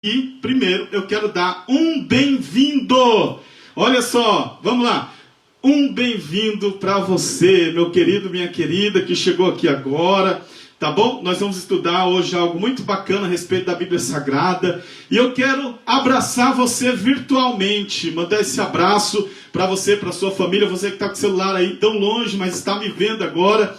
E, primeiro, eu quero dar um bem-vindo. Olha só, vamos lá. Um bem-vindo para você, meu querido, minha querida, que chegou aqui agora, tá bom? Nós vamos estudar hoje algo muito bacana a respeito da Bíblia Sagrada. E eu quero abraçar você virtualmente, mandar esse abraço para você, para sua família, você que está com o celular aí tão longe, mas está me vendo agora.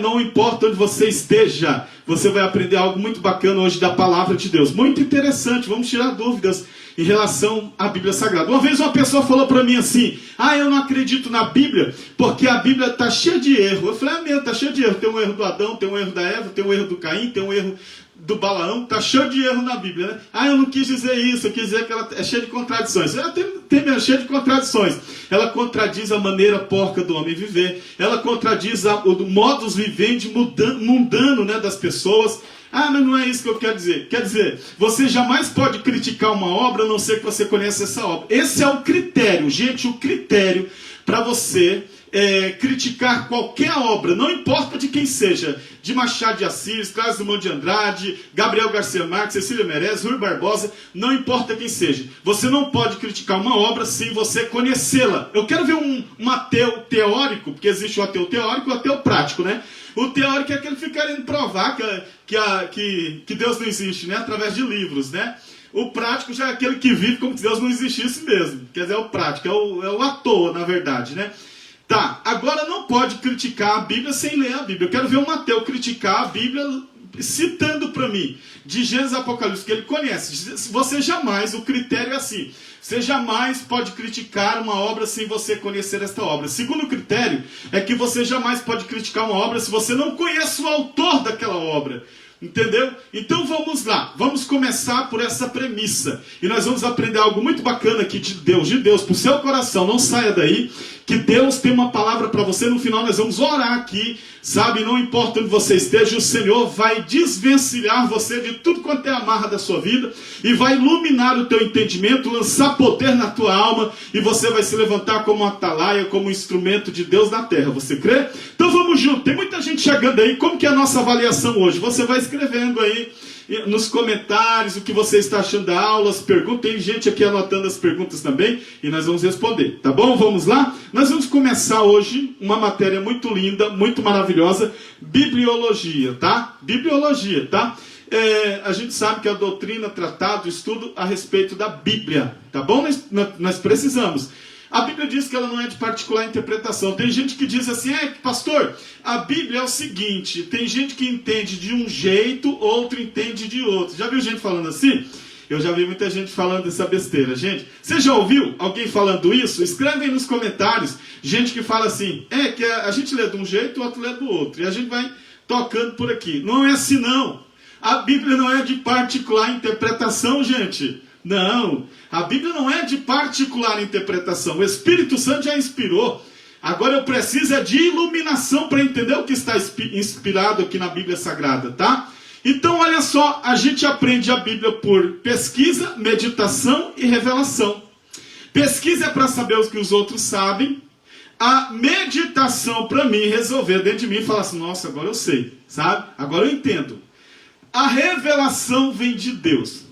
Não importa onde você esteja, você vai aprender algo muito bacana hoje da palavra de Deus. Muito interessante, vamos tirar dúvidas em relação à Bíblia Sagrada. Uma vez uma pessoa falou para mim assim: eu não acredito na Bíblia porque a Bíblia está cheia de erro. Eu falei: mesmo, está cheia de erro. Tem um erro do Adão, tem um erro da Eva, tem um erro do Caim, tem um erro do Balaão, está cheio de erro na Bíblia, né? Eu não quis dizer isso, eu quis dizer que ela é cheia de contradições. Ela tem cheia de contradições. Ela contradiz a maneira porca do homem viver, ela contradiz o modus vivendi mundano, né, das pessoas. Mas não é isso que eu quero dizer. Quer dizer, você jamais pode criticar uma obra a não ser que você conheça essa obra. Esse é o critério, gente, o critério para você criticar qualquer obra, não importa de quem seja, de Machado de Assis, Carlos Drummond de Andrade, Gabriel Garcia Marques, Cecília Meirelles, Rui Barbosa, não importa quem seja. Você não pode criticar uma obra sem você conhecê-la. Eu quero ver um ateu teórico, porque existe o ateu teórico e o ateu prático, né? O teórico é aquele que fica querendo provar que Deus não existe, né? Através de livros, né? O prático já é aquele que vive como se Deus não existisse mesmo. Quer dizer, é o prático, é o à toa, na verdade, né? Tá, agora não pode criticar a Bíblia sem ler a Bíblia. Eu quero ver um ateu criticar a Bíblia citando para mim, de Gênesis a Apocalipse, que ele conhece. Você jamais, o critério é assim, você jamais pode criticar uma obra sem você conhecer esta obra. Segundo critério, é que você jamais pode criticar uma obra se você não conhece o autor daquela obra. Entendeu? Então vamos lá, vamos começar por essa premissa. E nós vamos aprender algo muito bacana aqui de Deus, para o seu coração, não saia daí, que Deus tem uma palavra para você. No final nós vamos orar aqui, sabe? Não importa onde você esteja, o Senhor vai desvencilhar você de tudo quanto é amarra da sua vida, e vai iluminar o teu entendimento, lançar poder na tua alma, e você vai se levantar como uma atalaia, como um instrumento de Deus na terra. Você crê? Então vamos junto, tem muita gente chegando aí. Como que é a nossa avaliação hoje? Você vai escrevendo aí nos comentários o que você está achando da aula, as perguntas. Tem gente aqui anotando as perguntas também, e nós vamos responder, tá bom? Vamos lá? Nós vamos começar hoje uma matéria muito linda, muito maravilhosa, bibliologia, tá? Bibliologia, tá? A gente sabe que a doutrina, tratado, estudo a respeito da Bíblia, tá bom? Nós precisamos. A Bíblia diz que ela não é de particular interpretação. Tem gente que diz assim: pastor, a Bíblia é o seguinte, tem gente que entende de um jeito, outro entende de outro. Já viu gente falando assim? Eu já vi muita gente falando essa besteira. Gente, você já ouviu alguém falando isso? Escreve aí nos comentários. Gente que fala assim, que a gente lê de um jeito, o outro lê do outro. E a gente vai tocando por aqui. Não é assim não. A Bíblia não é de particular interpretação, gente. Não, a Bíblia não é de particular interpretação. O Espírito Santo já inspirou. Agora eu preciso de iluminação para entender o que está inspirado aqui na Bíblia Sagrada, tá? Então olha só, a gente aprende a Bíblia por pesquisa, meditação e revelação. Pesquisa é para saber o que os outros sabem. A meditação para mim resolver dentro de mim e falar assim: nossa, agora eu sei, sabe? Agora eu entendo. A revelação vem de Deus.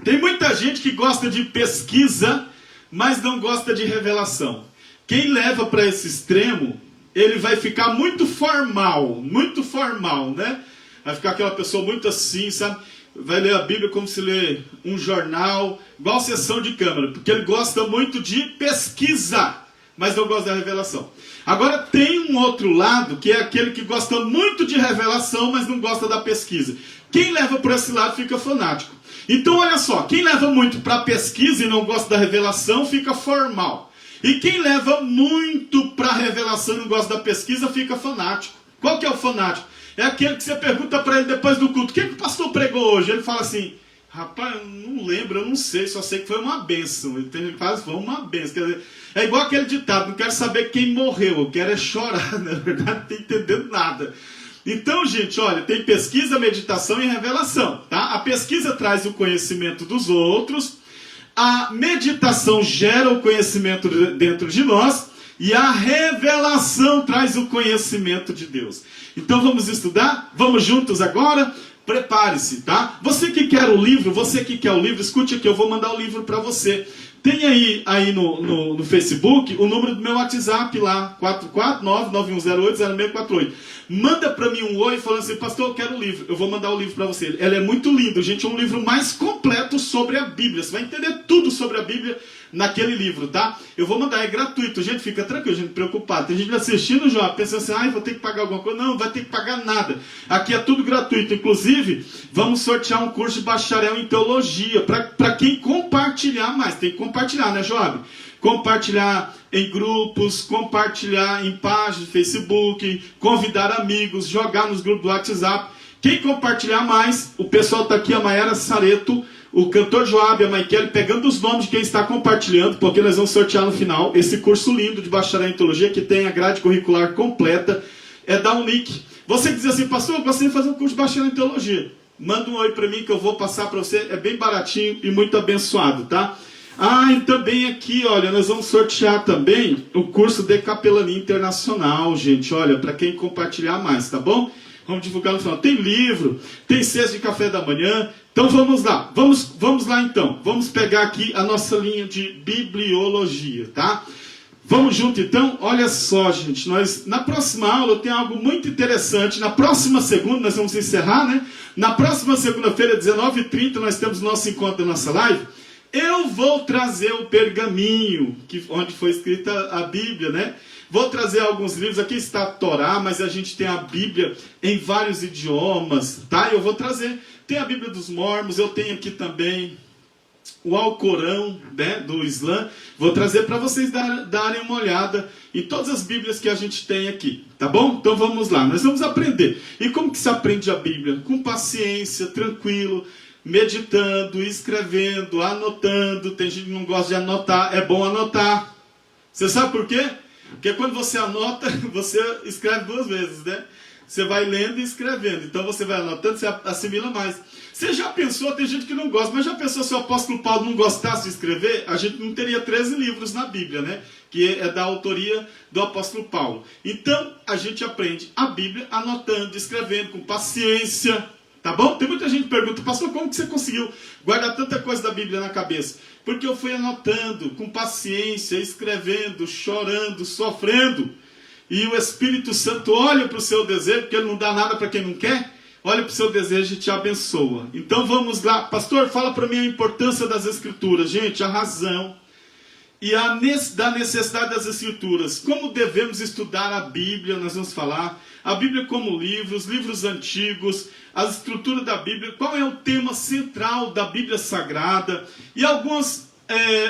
Tem muita gente que gosta de pesquisa, mas não gosta de revelação. Quem leva para esse extremo, ele vai ficar muito formal, né? Vai ficar aquela pessoa muito assim, sabe? Vai ler a Bíblia como se lê um jornal, igual sessão de câmara, porque ele gosta muito de pesquisa, mas não gosta da revelação. Agora tem um outro lado, que é aquele que gosta muito de revelação, mas não gosta da pesquisa. Quem leva por esse lado fica fanático. Então olha só, quem leva muito para pesquisa e não gosta da revelação fica formal. E quem leva muito para revelação e não gosta da pesquisa fica fanático. Qual que é o fanático? É aquele que você pergunta para ele depois do culto: o que o pastor pregou hoje? Ele fala assim: rapaz, eu não lembro, eu não sei, só sei que foi uma bênção. Ele fala: foi uma bênção. Quer dizer, é igual aquele ditado: não quero saber quem morreu, eu quero é chorar. Na verdade, não estou entendendo nada. Então, gente, olha, tem pesquisa, meditação e revelação, tá? A pesquisa traz o conhecimento dos outros, a meditação gera o conhecimento dentro de nós, e a revelação traz o conhecimento de Deus. Então vamos estudar? Vamos juntos agora? prepare-se, tá? Você que quer o livro, escute aqui, eu vou mandar o livro para você. Tem aí no Facebook o número do meu WhatsApp lá, 449-9108-0648. Manda para mim um oi falando assim, pastor, eu quero o livro. Eu vou mandar o livro para você. Ele é muito lindo, gente, é um livro mais completo sobre a Bíblia. Você vai entender tudo sobre a Bíblia naquele livro, tá? Eu vou mandar, é gratuito. Gente, fica tranquilo, gente, preocupado. Tem gente assistindo já, pensando assim, vou ter que pagar alguma coisa. Não, não vai ter que pagar nada. Aqui é tudo gratuito. Inclusive, vamos sortear um curso de bacharel em teologia, para quem compartilhar mais. Tem que compartilhar, né, Job? Compartilhar em grupos, compartilhar em páginas de Facebook, convidar amigos, jogar nos grupos do WhatsApp. Quem compartilhar mais, o pessoal está aqui, a Mayara Sareto, o cantor Joab e a Maikele, pegando os nomes de quem está compartilhando, porque nós vamos sortear no final esse curso lindo de bacharel em teologia, que tem a grade curricular completa, é da Unic. Você que diz assim, pastor, eu gostaria de fazer um curso de bacharel em teologia. Manda um oi para mim que eu vou passar para você, é bem baratinho e muito abençoado, tá? E também aqui, olha, nós vamos sortear também o curso de capelania internacional, gente, olha, para quem compartilhar mais, tá bom? Vamos divulgar no final. Tem livro, tem cesta de café da manhã. Então vamos lá, vamos lá então. Vamos pegar aqui a nossa linha de bibliologia, tá? Vamos junto então? Olha só, gente, na próxima aula eu tenho algo muito interessante. Na próxima segunda, nós vamos encerrar, né? Na próxima segunda-feira, 19h30, nós temos nosso encontro da nossa live. Eu vou trazer o pergaminho, onde foi escrita a Bíblia, né? Vou trazer alguns livros, aqui está a Torá, mas a gente tem a Bíblia em vários idiomas, tá? Eu vou trazer, tem a Bíblia dos Mormons, eu tenho aqui também o Alcorão, né, do Islã. Vou trazer para vocês darem uma olhada em todas as Bíblias que a gente tem aqui, tá bom? Então vamos lá, nós vamos aprender. E como que se aprende a Bíblia? Com paciência, tranquilo, meditando, escrevendo, anotando. Tem gente que não gosta de anotar, é bom anotar. Você sabe por quê? Porque quando você anota, você escreve duas vezes, né? Você vai lendo e escrevendo. Então você vai anotando, você assimila mais. Você já pensou, tem gente que não gosta, mas já pensou se o apóstolo Paulo não gostasse de escrever? A gente não teria 13 livros na Bíblia, né? Que é da autoria do apóstolo Paulo. Então a gente aprende a Bíblia anotando, escrevendo, com paciência. Tá bom? Tem muita gente que pergunta, pastor, como que você conseguiu guardar tanta coisa da Bíblia na cabeça? Porque eu fui anotando, com paciência, escrevendo, chorando, sofrendo. E o Espírito Santo olha para o seu desejo, porque ele não dá nada para quem não quer. Olha para o seu desejo e te abençoa. Então vamos lá. Pastor, fala para mim a importância das Escrituras. Gente, a razão e da necessidade das Escrituras. Como devemos estudar a Bíblia, nós vamos falar. A Bíblia como livro, os livros antigos, a estrutura da Bíblia, qual é o tema central da Bíblia Sagrada e algumas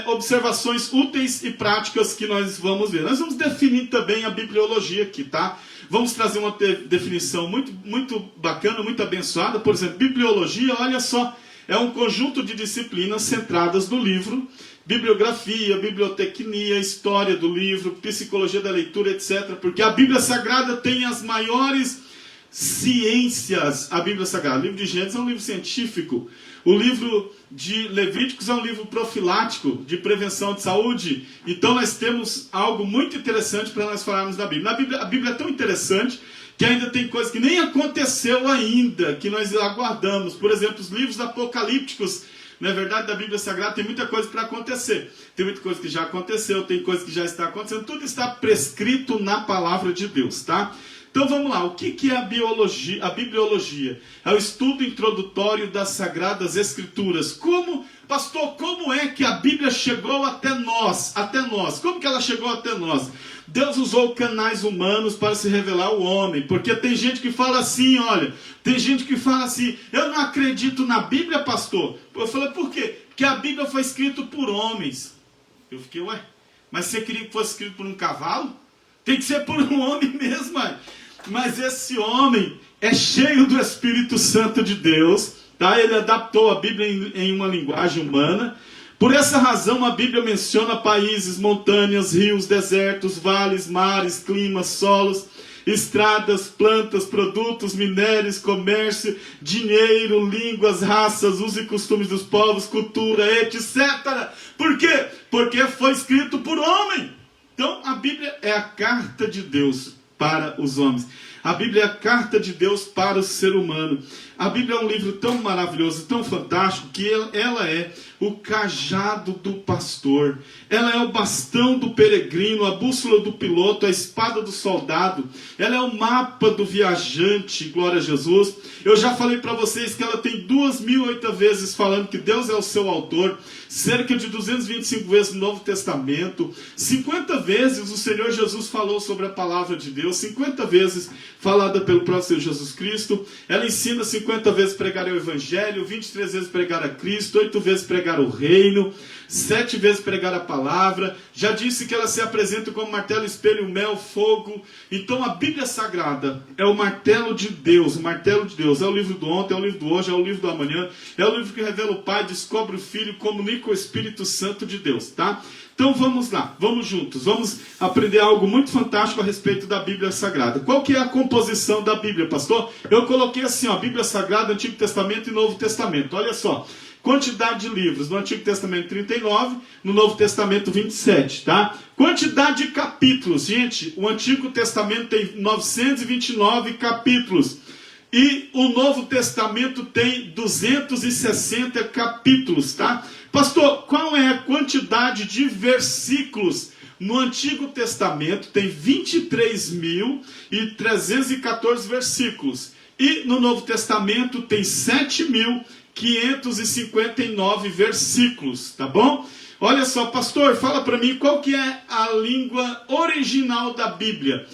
observações úteis e práticas que nós vamos ver. Nós vamos definir também a bibliologia aqui, tá? Vamos trazer uma definição muito, muito bacana, muito abençoada. Por exemplo, bibliologia, olha só, é um conjunto de disciplinas centradas no livro, bibliografia, bibliotecnia, história do livro, psicologia da leitura, etc. Porque a Bíblia Sagrada tem as maiores ciências. A Bíblia Sagrada, o livro de Gênesis é um livro científico. O livro de Levíticos é um livro profilático, de prevenção de saúde. Então nós temos algo muito interessante para nós falarmos da Bíblia. A Bíblia é tão interessante que ainda tem coisa que nem aconteceu ainda, que nós aguardamos. Por exemplo, os livros apocalípticos, na verdade, da Bíblia Sagrada tem muita coisa para acontecer. Tem muita coisa que já aconteceu, tem coisa que já está acontecendo. Tudo está prescrito na palavra de Deus, tá? Então vamos lá, o que é a bibliologia? É o estudo introdutório das Sagradas Escrituras. Pastor, como é que a Bíblia chegou até nós? Como que ela chegou até nós? Deus usou canais humanos para se revelar ao homem. Porque tem gente que fala assim, olha, eu não acredito na Bíblia, pastor. Eu falei, por quê? Porque a Bíblia foi escrita por homens. Eu fiquei, mas você queria que fosse escrito por um cavalo? Tem que ser por um homem mesmo, mãe. Mas esse homem é cheio do Espírito Santo de Deus, tá? Ele adaptou a Bíblia em uma linguagem humana. Por essa razão a Bíblia menciona países, montanhas, rios, desertos, vales, mares, climas, solos, estradas, plantas, produtos, minérios, comércio, dinheiro, línguas, raças, usos e costumes dos povos, cultura, etc. Por quê? Porque foi escrito por homem. Então a Bíblia é a carta de Deus para os homens. A Bíblia é a carta de Deus para o ser humano. A Bíblia é um livro tão maravilhoso, tão fantástico, que ela é o cajado do pastor. Ela é o bastão do peregrino, a bússola do piloto, a espada do soldado. Ela é o mapa do viajante, glória a Jesus. Eu já falei para vocês que ela tem 2.008 vezes falando que Deus é o seu autor, cerca de 225 vezes no Novo Testamento, 50 vezes o Senhor Jesus falou sobre a palavra de Deus, 50 vezes falada pelo próprio Senhor Jesus Cristo. Ela ensina 50 vezes pregar o Evangelho, 23 vezes pregar a Cristo, 8 vezes pregar o reino, 7 vezes pregar a palavra. Já disse que ela se apresenta como martelo, espelho, mel, fogo. Então a Bíblia Sagrada é o martelo de Deus, o martelo de Deus. É o livro do ontem, é o livro do hoje, é o livro do amanhã, é o livro que revela o Pai, descobre o Filho, comunica com o Espírito Santo de Deus, tá? Então vamos lá, vamos juntos, vamos aprender algo muito fantástico a respeito da Bíblia Sagrada. Qual que é a composição da Bíblia, pastor? Eu coloquei assim, ó, Bíblia Sagrada, Antigo Testamento e Novo Testamento. Olha só, quantidade de livros, no Antigo Testamento 39, no Novo Testamento 27, tá? Quantidade de capítulos, gente, o Antigo Testamento tem 929 capítulos. E o Novo Testamento tem 260 capítulos, tá? Pastor, qual é a quantidade de versículos? No Antigo Testamento tem 23.314 versículos. E no Novo Testamento tem 7.559 versículos, tá bom? Olha só, pastor, fala para mim qual que é a língua original da Bíblia.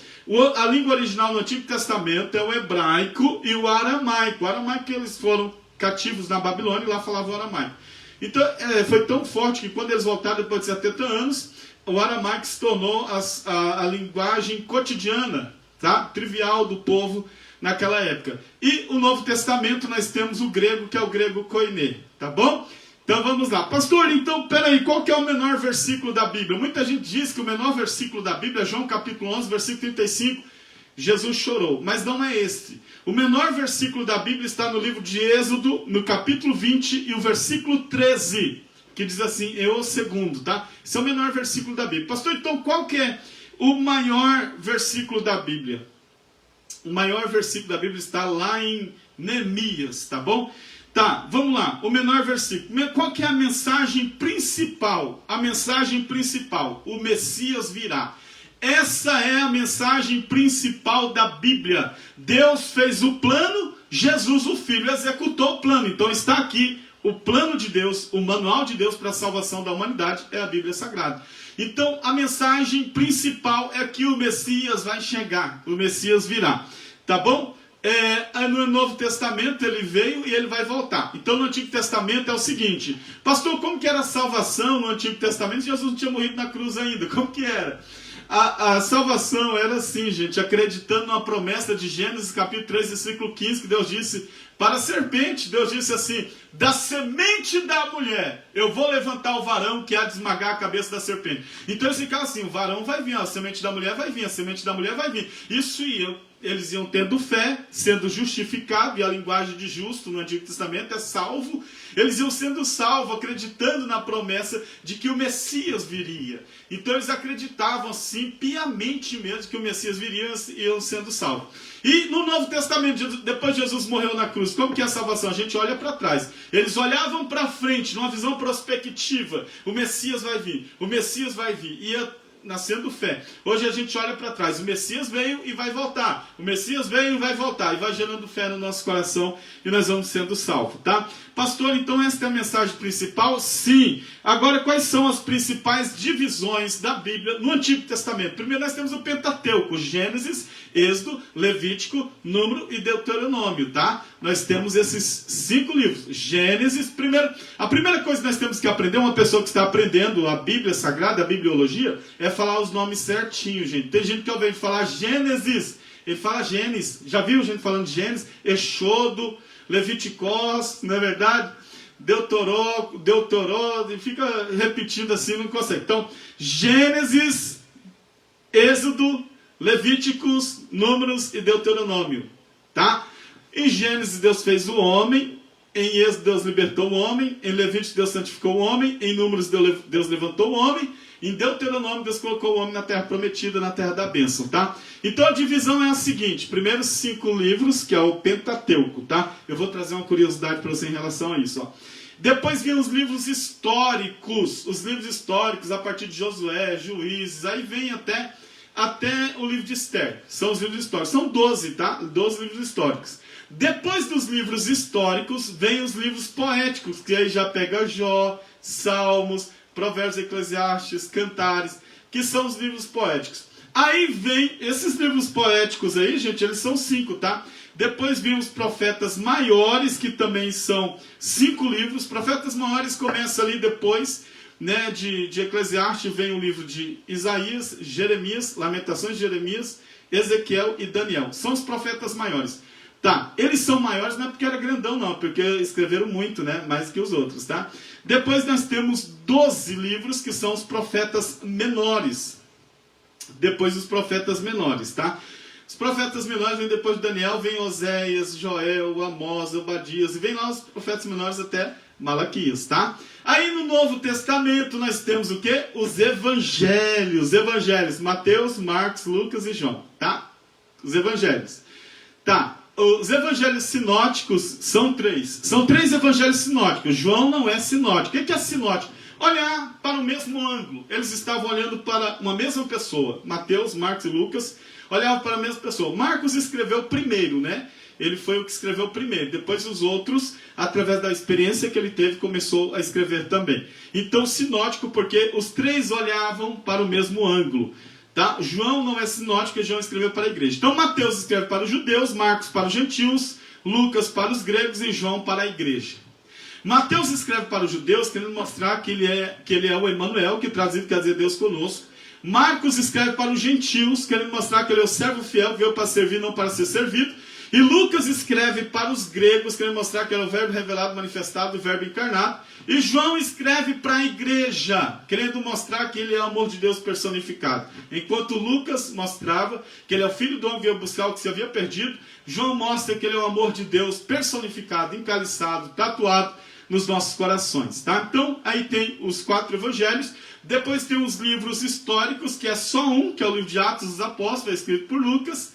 A língua original no Antigo Testamento é o hebraico e o aramaico. O aramaico, eles foram cativos na Babilônia e lá falavam o aramaico. Então foi tão forte que quando eles voltaram depois de 70 anos, o aramaico se tornou a linguagem cotidiana, tá? Trivial do povo naquela época. E o Novo Testamento nós temos o grego, que é o grego koiné, tá bom? Então vamos lá. Pastor, então peraí, qual que é o menor versículo da Bíblia? Muita gente diz que o menor versículo da Bíblia é João capítulo 11, versículo 35. Jesus chorou, mas não é este. O menor versículo da Bíblia está no livro de Êxodo, no capítulo 20 e o versículo 13, que diz assim, é o segundo, tá? Esse é o menor versículo da Bíblia. Pastor, então qual que é o maior versículo da Bíblia? O maior versículo da Bíblia está lá em Neemias, tá bom? Tá, vamos lá, o menor versículo. Qual que é a mensagem principal? A mensagem principal, o Messias virá. Essa é a mensagem principal da Bíblia. Deus fez o plano, Jesus, o Filho, executou o plano. Então está aqui o plano de Deus, o manual de Deus para a salvação da humanidade, é a Bíblia Sagrada. Então a mensagem principal é que o Messias vai chegar, o Messias virá. Tá bom? No Novo Testamento ele veio e ele vai voltar. Então no Antigo Testamento é o seguinte: pastor, como que era a salvação no Antigo Testamento? Jesus não tinha morrido na cruz ainda, como que era? A salvação era assim, gente, acreditando numa promessa de Gênesis capítulo 3, versículo 15, que Deus disse para a serpente. Deus disse assim, da semente da mulher eu vou levantar o varão que há de esmagar a cabeça da serpente. Então eles ficavam assim, o varão vai vir, a semente da mulher vai vir, a semente da mulher vai vir. Isso eles iam tendo fé, sendo justificado, e a linguagem de justo no Antigo Testamento é salvo. Eles iam sendo salvos, acreditando na promessa de que o Messias viria. Então eles acreditavam assim, piamente mesmo, que o Messias viria e iam sendo salvos. E no Novo Testamento, depois de Jesus morreu na cruz, como que é a salvação? A gente olha para trás. Eles olhavam para frente, numa visão prospectiva. O Messias vai vir, o Messias vai vir. Ia nascendo fé. Hoje a gente olha para trás, o Messias veio e vai voltar, o Messias veio e vai voltar, e vai gerando fé no nosso coração, e nós vamos sendo salvos, tá? Pastor, então essa é a mensagem principal? Sim. Agora, quais são as principais divisões da Bíblia no Antigo Testamento? Primeiro nós temos o Pentateuco, Gênesis, Êxodo, Levítico, Número e Deuteronômio, tá? Nós temos esses 5 livros. Gênesis, a primeira coisa que nós temos que aprender, uma pessoa que está aprendendo a Bíblia Sagrada, a Bibliologia, é falar os nomes certinho, gente. Tem gente que ao invés de falar Gênesis, ele fala Gênesis. Já viu gente falando de Gênesis? Exodo, Leviticós, não é verdade? Deuteró, e fica repetindo assim, não consegue. Então, Gênesis, Êxodo, Levíticos, Números e Deuteronômio, tá? Em Gênesis Deus fez o homem, em Êxodo Deus libertou o homem, em Levítico Deus santificou o homem, em Números Deus levantou o homem, Em Deuteronômio, Deus colocou o homem na terra prometida, na terra da bênção, tá? Então a divisão é a seguinte: primeiros 5 livros, que é o Pentateuco, tá? Eu vou trazer uma curiosidade para você em relação a isso, ó. Depois vem os livros históricos, a partir de Josué, Juízes, aí vem até o livro de Esther, são os livros históricos, são 12, tá? 12 livros históricos. Depois dos livros históricos, vem os livros poéticos, que aí já pega Jó, Salmos, Provérbios, Eclesiastes, Cantares, que são os livros poéticos. Aí vem esses livros poéticos aí, gente, eles são 5, tá? Depois vem os profetas maiores, que também são 5 livros. Profetas maiores começa ali depois, né, de Eclesiastes, vem o livro de Isaías, Jeremias, Lamentações de Jeremias, Ezequiel e Daniel. São os profetas maiores. Tá, eles são maiores não é porque era grandão não, porque escreveram muito, né, mais que os outros, tá? Depois nós temos 12 livros que são os profetas menores. Depois os profetas menores, tá? Os profetas menores vêm depois de Daniel, vem Oséias, Joel, Amós, Obadias, e vem lá os profetas menores até Malaquias, tá? Aí no Novo Testamento nós temos o quê? Os evangelhos, Mateus, Marcos, Lucas e João, tá? Os evangelhos. Tá, os evangelhos sinóticos são 3. São 3 evangelhos sinóticos. João não é sinótico. O que é sinótico? Olhar para o mesmo ângulo. Eles estavam olhando para uma mesma pessoa. Mateus, Marcos e Lucas olhavam para a mesma pessoa. Marcos escreveu primeiro, né? Ele foi o que escreveu primeiro. Depois os outros, através da experiência que ele teve, começou a escrever também. Então sinótico porque os 3 olhavam para o mesmo ângulo. Tá? João não é sinótico, porque João escreveu para a igreja. Então Mateus escreve para os judeus, Marcos para os gentios, Lucas para os gregos e João para a igreja. Mateus escreve para os judeus, querendo mostrar que ele é o Emanuel, que traduzido quer dizer Deus conosco. Marcos escreve para os gentios, querendo mostrar que ele é o servo fiel, que veio para servir, não para ser servido. E Lucas escreve para os gregos, querendo mostrar que ele é o verbo revelado, manifestado, o verbo encarnado. E João escreve para a igreja, querendo mostrar que ele é o amor de Deus personificado. Enquanto Lucas mostrava que ele é o filho do homem que veio buscar o que se havia perdido, João mostra que ele é o amor de Deus personificado, encaliçado, tatuado nos nossos corações. Tá? Então, aí tem os 4 evangelhos. Depois tem os livros históricos, que é só um, que é o livro de Atos dos Apóstolos, escrito por Lucas.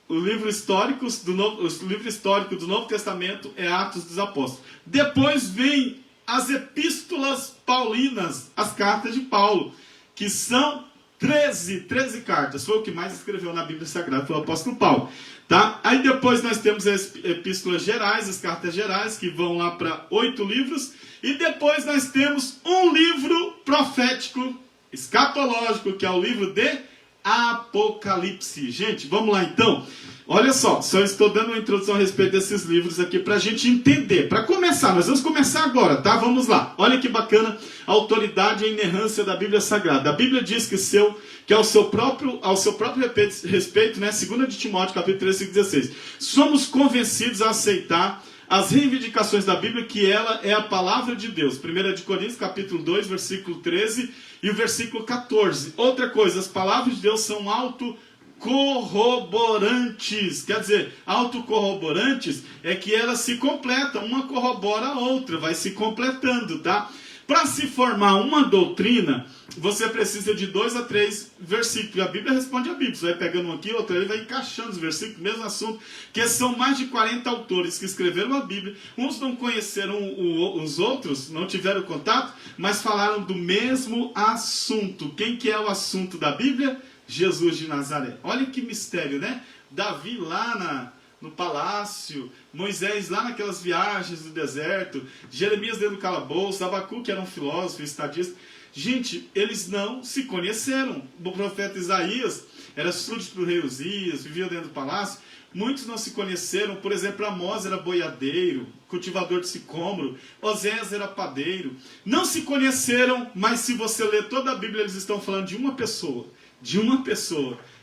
O livro histórico do Novo Testamento é Atos dos Apóstolos. Depois vem as epístolas paulinas, as cartas de Paulo, que são 13 cartas. Foi o que mais escreveu na Bíblia Sagrada, foi o apóstolo Paulo. Tá? Aí depois nós temos as epístolas gerais, as cartas gerais, que vão lá para 8 livros. E depois nós temos um livro profético, escatológico, que é o livro de Apocalipse. Gente, vamos lá então. Olha só estou dando uma introdução a respeito desses livros aqui para a gente entender. Para começar, nós vamos começar agora, tá? Vamos lá. Olha que bacana a autoridade e a inerrância da Bíblia Sagrada. A Bíblia diz que ao seu próprio respeito, né? 2 de Timóteo, capítulo 3, 16. Somos convencidos a aceitar as reivindicações da Bíblia, que ela é a palavra de Deus. 1 de Coríntios, capítulo 2, versículo 13 e o versículo 14. Outra coisa, as palavras de Deus são autocorroborantes. Quer dizer, autocorroborantes é que elas se completam, uma corrobora a outra, vai se completando, tá? Para se formar uma doutrina, você precisa de 2 a 3 versículos. A Bíblia responde a Bíblia. Você vai pegando um aqui, outro ali, vai encaixando os versículos, mesmo assunto, que são mais de 40 autores que escreveram a Bíblia. Uns não conheceram os outros, não tiveram contato, mas falaram do mesmo assunto. Quem que é o assunto da Bíblia? Jesus de Nazaré. Olha que mistério, né? Davi lá no palácio, Moisés lá naquelas viagens do deserto, Jeremias dentro do calabouço, Abacuque que era um filósofo, estadista. Gente, eles não se conheceram. O profeta Isaías era súdito do rei Uzias, vivia dentro do palácio. Muitos não se conheceram. Por exemplo, Amós era boiadeiro, cultivador de sicômoro. Oséias era padeiro. Não se conheceram, mas se você ler toda a Bíblia, eles estão falando de uma pessoa.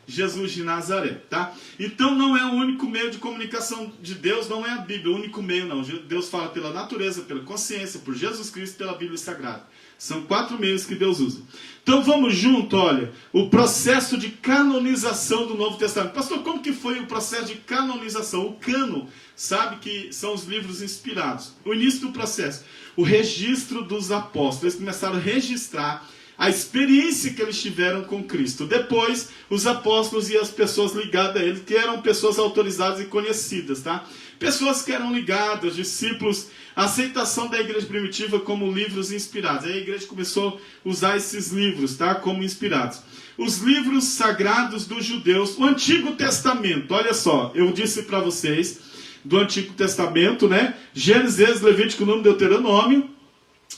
Jesus de Nazaré, tá? Então não é o único meio de comunicação de Deus, não é a Bíblia, o único meio não. Deus fala pela natureza, pela consciência, por Jesus Cristo, pela Bíblia Sagrada. São 4 meios que Deus usa. Então vamos junto, olha, o processo de canonização do Novo Testamento. Pastor, como que foi o processo de canonização? O cano, sabe que são os livros inspirados. O início do processo, o registro dos apóstolos. Eles começaram a registrar a experiência que eles tiveram com Cristo. Depois, os apóstolos e as pessoas ligadas a ele, que eram pessoas autorizadas e conhecidas, tá? Pessoas que eram ligadas, discípulos, a aceitação da igreja primitiva como livros inspirados. Aí a igreja começou a usar esses livros, tá? Como inspirados. Os livros sagrados dos judeus, o Antigo Testamento, olha só, eu disse para vocês, do Antigo Testamento, né? Gênesis, Levítico, Número, Deuteronômio.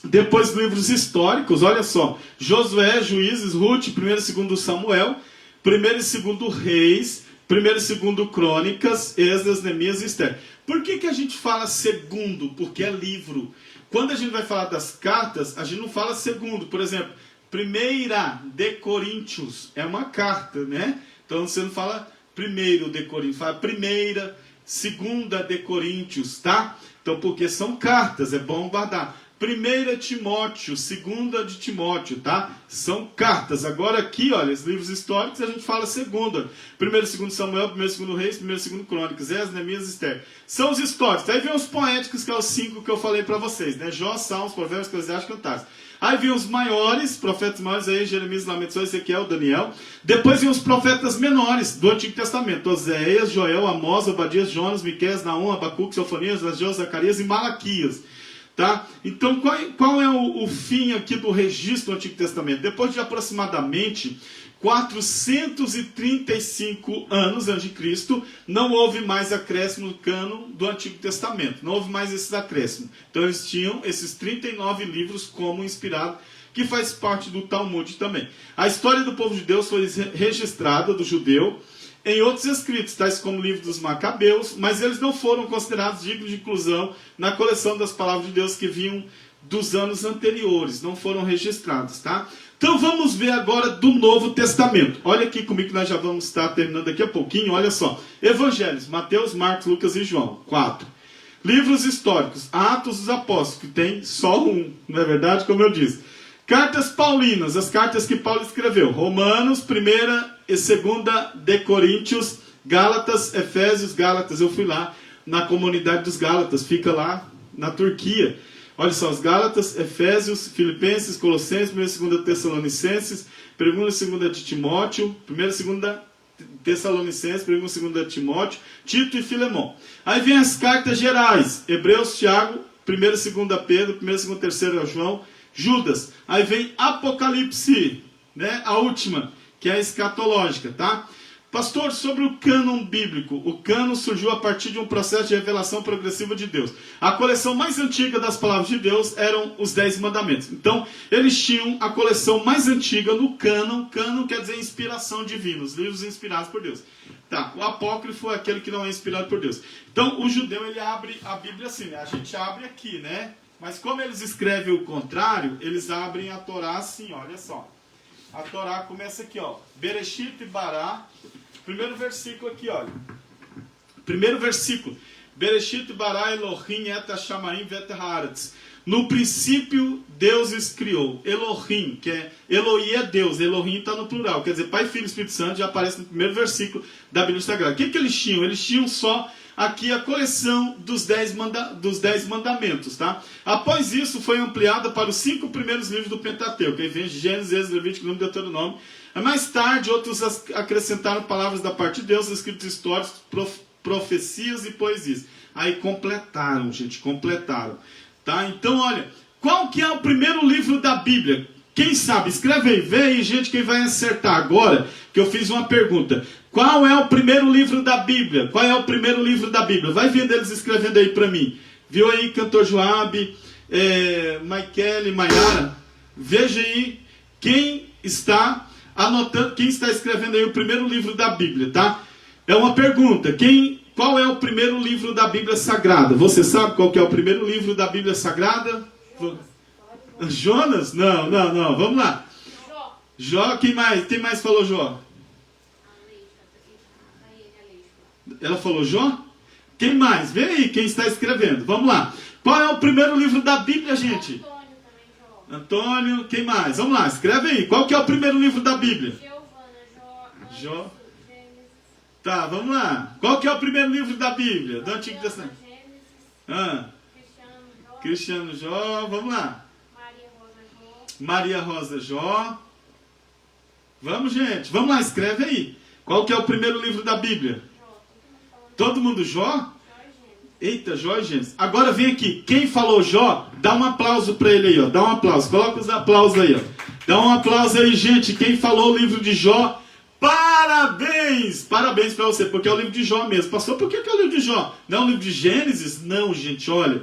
Depois livros históricos, olha só, Josué, Juízes, Ruth, 1º e 2º Samuel, 1º e 2º Reis, 1º e 2º Crônicas, Esdras, Neemias e Esther. Por que a gente fala segundo? Porque é livro. Quando a gente vai falar das cartas, a gente não fala segundo. Por exemplo, 1ª de Coríntios é uma carta, né? Então você não fala 1º de Coríntios, fala 1ª, 2ª de Coríntios, tá? Então porque são cartas, é bom guardar. 1 Timóteo, 2 de Timóteo, tá? São cartas. Agora aqui, olha, os livros históricos a gente fala segunda. 1 e 2 Samuel, 1 e 2 Reis, 1 e 2 Crônicas, Esdras, Neemias e Esther. São os históricos. Aí vem os poéticos, que é os 5 que eu falei para vocês, né? Jó, Salmos, Provérbios, Eclesiastes, Cantares. Aí vem os maiores, profetas maiores, aí Jeremias, Lamentações, Ezequiel, Daniel. Depois vem os profetas menores do Antigo Testamento. Oséias, Joel, Amós, Obadias, Jonas, Miqueias, Naum, Abacuque, Sofonias, Ageu, Zacarias e Malaquias. Tá? Então, qual é o fim aqui do registro do Antigo Testamento? Depois de aproximadamente 435 anos antes de Cristo, não houve mais acréscimo no cânon do Antigo Testamento. Não houve mais esses acréscimos. Então, eles tinham esses 39 livros como inspirado, que faz parte do Talmud também. A história do povo de Deus foi registrada do judeu em outros escritos, tais como o livro dos Macabeus, mas eles não foram considerados dignos de inclusão na coleção das palavras de Deus que vinham dos anos anteriores, não foram registrados, tá? Então vamos ver agora do Novo Testamento. Olha aqui comigo que nós já vamos estar terminando daqui a pouquinho, olha só. Evangelhos, Mateus, Marcos, Lucas e João, 4. Livros históricos, Atos dos Apóstolos, que tem só um, não é verdade? Como eu disse. Cartas paulinas, as cartas que Paulo escreveu. Romanos, 1ª e 2ª de Coríntios, Gálatas, Efésios, Gálatas. Eu fui lá na comunidade dos Gálatas, fica lá na Turquia. Olha só, os Gálatas, Efésios, Filipenses, Colossenses, 1ª e 2ª Tessalonicenses, 1ª e 2ª de Timóteo, 1ª e 2ª Tessalonicenses, 1ª e 2ª de Timóteo, Tito e Filemão. Aí vem as cartas gerais, Hebreus, Tiago, 1ª e 2ª Pedro, 1ª e 2ª, 3ª João, Judas. Aí vem Apocalipse, né? A última, que é a escatológica, tá? Pastor, sobre o cânon bíblico. O cânon surgiu a partir de um processo de revelação progressiva de Deus. A coleção mais antiga das palavras de Deus eram os 10 mandamentos. Então, eles tinham a coleção mais antiga no cânon. Cânon quer dizer inspiração divina, os livros inspirados por Deus. Tá, o apócrifo é aquele que não é inspirado por Deus. Então, o judeu, ele abre a Bíblia assim, né? A gente abre aqui, né? Mas como eles escrevem o contrário, eles abrem a Torá assim, olha só. A Torá começa aqui, ó. Bereshit Bará. Primeiro versículo aqui, olha. Primeiro versículo. Bereshit Bará Elohim et Hashamaim vet haaretz. No princípio, Deus os criou. Elohim, que é... Eloí é Deus. Elohim está no plural. Quer dizer, Pai, Filho e Espírito Santo já aparece no primeiro versículo da Bíblia Sagrada. O que eles tinham? Eles tinham só... aqui a coleção dos 10 mandamentos, tá? Após isso, foi ampliada para os 5 primeiros livros do Pentateuco. Aí vem Gênesis, Êxodo, Levítico, Número, Deuteronômio. Mais tarde, outros acrescentaram palavras da parte de Deus, escritos históricos, profecias e poesias. Aí completaram, gente, completaram. Tá? Então, olha, qual que é o primeiro livro da Bíblia? Quem sabe? Escreve aí, vê aí, gente, quem vai acertar agora, que eu fiz uma pergunta. Qual é o primeiro livro da Bíblia? Qual é o primeiro livro da Bíblia? Vai vendo eles escrevendo aí para mim. Viu aí, cantor Joab, Michele, Maiara? Veja aí quem está anotando, quem está escrevendo aí o primeiro livro da Bíblia, tá? É uma pergunta. Qual é o primeiro livro da Bíblia Sagrada? Você sabe qual que é o primeiro livro da Bíblia Sagrada? Jonas? Não. Vamos lá. Jó, quem mais? Quem mais falou Jó? Ela falou Jó? Quem mais? Vê aí quem está escrevendo. Vamos lá. Qual é o primeiro livro da Bíblia, gente? Antônio, quem mais? Vamos lá, escreve aí. Qual que é o primeiro livro da Bíblia? Jó. Tá, vamos lá. Qual que é o primeiro livro da Bíblia? Do Antigo Testamento? Cristiano Jó, vamos lá. Maria Rosa Jó. Vamos, gente. Vamos lá, escreve aí. Qual que é o primeiro livro da Bíblia? Todo mundo Jó? Eita, Jó e Gênesis. Agora vem aqui. Quem falou Jó, dá um aplauso para ele aí, ó. Dá um aplauso. Coloca os aplausos aí, ó. Dá um aplauso aí, gente. Quem falou o livro de Jó, parabéns! Parabéns para você, porque é o livro de Jó mesmo. Pastor, por que é o livro de Jó? Não é o livro de Gênesis? Não, gente, olha.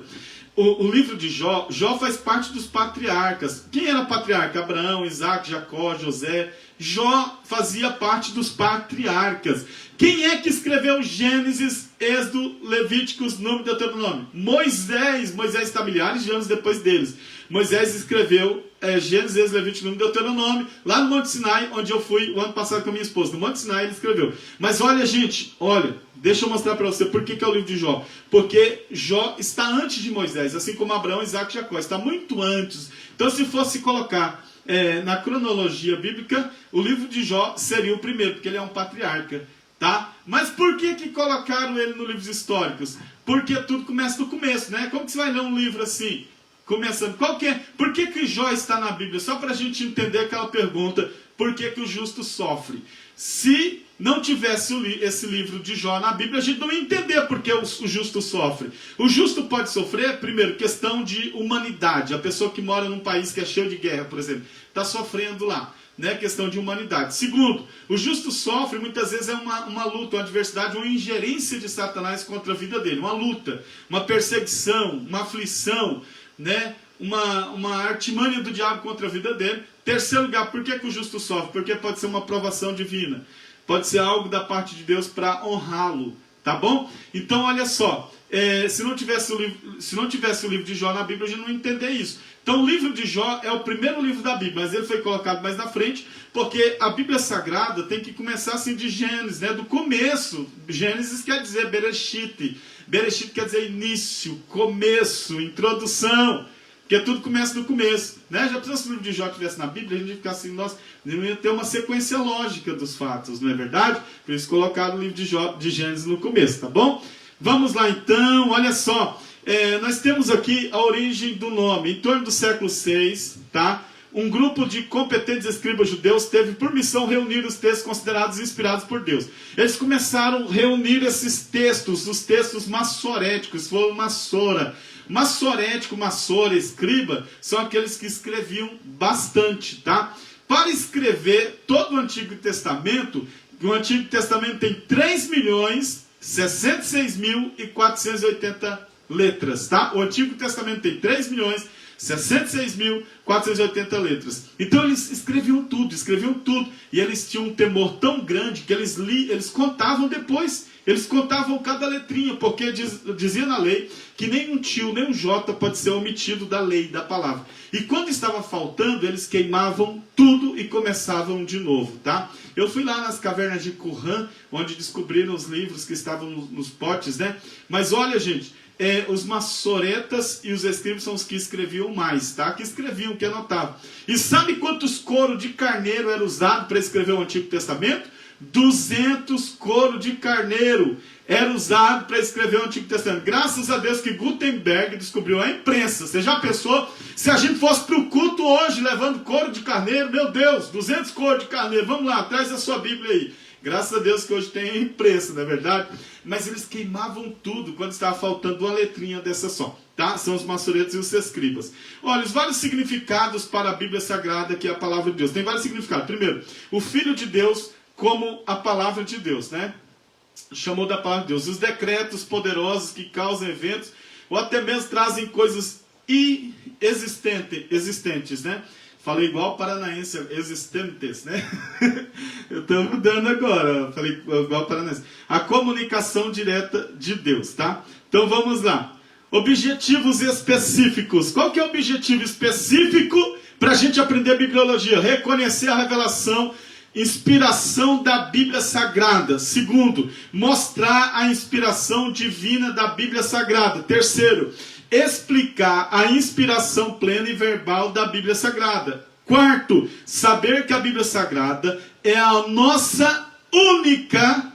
O livro de Jó, Jó faz parte dos patriarcas. Quem era patriarca? Abraão, Isaac, Jacó, José. Jó fazia parte dos patriarcas. Quem é que escreveu Gênesis, Êxodo, Levíticos, Número e Deuteronômio? Moisés. Moisés está milhares de anos depois deles. Moisés escreveu Gênesis, Êxodo, Levíticos, Número e Deuteronômio, lá no Monte Sinai, onde eu fui o ano passado com a minha esposa. No Monte Sinai ele escreveu. Mas olha, gente, olha, deixa eu mostrar para você por que é o livro de Jó. Porque Jó está antes de Moisés, assim como Abraão, Isaac e Jacó. Está muito antes. Então, se fosse colocar na cronologia bíblica, o livro de Jó seria o primeiro, porque ele é um patriarca. Tá? Mas por que colocaram ele nos livros históricos? Porque tudo começa do começo, né? Como que você vai ler um livro assim? Começando, por que Jó está na Bíblia? Só para a gente entender aquela pergunta, por que o justo sofre? Se não tivesse esse livro de Jó na Bíblia, a gente não ia entender por que o justo sofre. O justo pode sofrer, primeiro, questão de humanidade. A pessoa que mora num país que é cheio de guerra, por exemplo, está sofrendo lá. Né, questão de humanidade. Segundo, o justo sofre, muitas vezes é uma luta, uma adversidade, uma ingerência de Satanás contra a vida dele, uma luta, uma perseguição, uma aflição, né, uma artimanha do diabo contra a vida dele. Terceiro lugar, por que o justo sofre? Porque pode ser uma provação divina, pode ser algo da parte de Deus para honrá-lo, tá bom? Então olha só, se não tivesse o livro de Jó na Bíblia, a gente não ia entender isso. Então o livro de Jó é o primeiro livro da Bíblia, mas ele foi colocado mais na frente, porque a Bíblia Sagrada tem que começar assim de Gênesis, né? Do começo. Gênesis quer dizer Bereshit. Bereshit quer dizer início, começo, introdução, porque tudo começa do começo, né? Já pensou se o livro de Jó estivesse na Bíblia, a gente ia ficar assim, nossa, não ia ter uma sequência lógica dos fatos, não é verdade? Por isso colocaram o livro de Jó, de Gênesis no começo, tá bom? Vamos lá então, olha só. Nós temos aqui a origem do nome. Em torno do século VI, tá? Um grupo de competentes escribas judeus teve por missão reunir os textos considerados inspirados por Deus. Eles começaram a reunir esses textos, os textos massoréticos, foram massora. Massorético, massora, escriba, são aqueles que escreviam bastante, tá? Para escrever todo o Antigo Testamento, o Antigo Testamento tem 3.066.480 letras, tá? O Antigo Testamento tem 3.066.480 letras. Então eles escreviam tudo, e eles tinham um temor tão grande que eles contavam depois, eles contavam cada letrinha, porque dizia na lei que nem um tio, nem um jota pode ser omitido da lei, da palavra. E quando estava faltando, eles queimavam tudo e começavam de novo, tá? Eu fui lá nas cavernas de Qumran, onde descobriram os livros que estavam nos potes, né? Mas olha, gente, os massoretas e os escribas são os que escreviam mais, tá? Que escreviam, que anotavam. E sabe quantos couro de carneiro era usado para escrever o Antigo Testamento? 200 couro de carneiro era usado para escrever o Antigo Testamento. Graças a Deus que Gutenberg descobriu a imprensa. Você já pensou se a gente fosse para o culto hoje levando couro de carneiro? Meu Deus, 200 couro de carneiro. Vamos lá, traz a sua Bíblia aí. Graças a Deus que hoje tem a imprensa, não é verdade? Mas eles queimavam tudo quando estava faltando uma letrinha dessa só. Tá? São os massoretas e os escribas. Olha, os vários significados para a Bíblia Sagrada, que é a palavra de Deus. Tem vários significados. Primeiro, o Filho de Deus como a palavra de Deus, né? Chamou da palavra de Deus. Os decretos poderosos que causam eventos, ou até mesmo trazem coisas existentes, né? Falei igual paranaense, existentes, né? Eu estou mudando agora, falei igual paranaense. A comunicação direta de Deus, tá? Então vamos lá. Objetivos específicos. Qual que é o objetivo específico para a gente aprender bibliologia? Reconhecer a revelação, inspiração da Bíblia Sagrada. Segundo, mostrar a inspiração divina da Bíblia Sagrada. Terceiro, explicar a inspiração plena e verbal da Bíblia Sagrada. Quarto, saber que a Bíblia Sagrada é a nossa única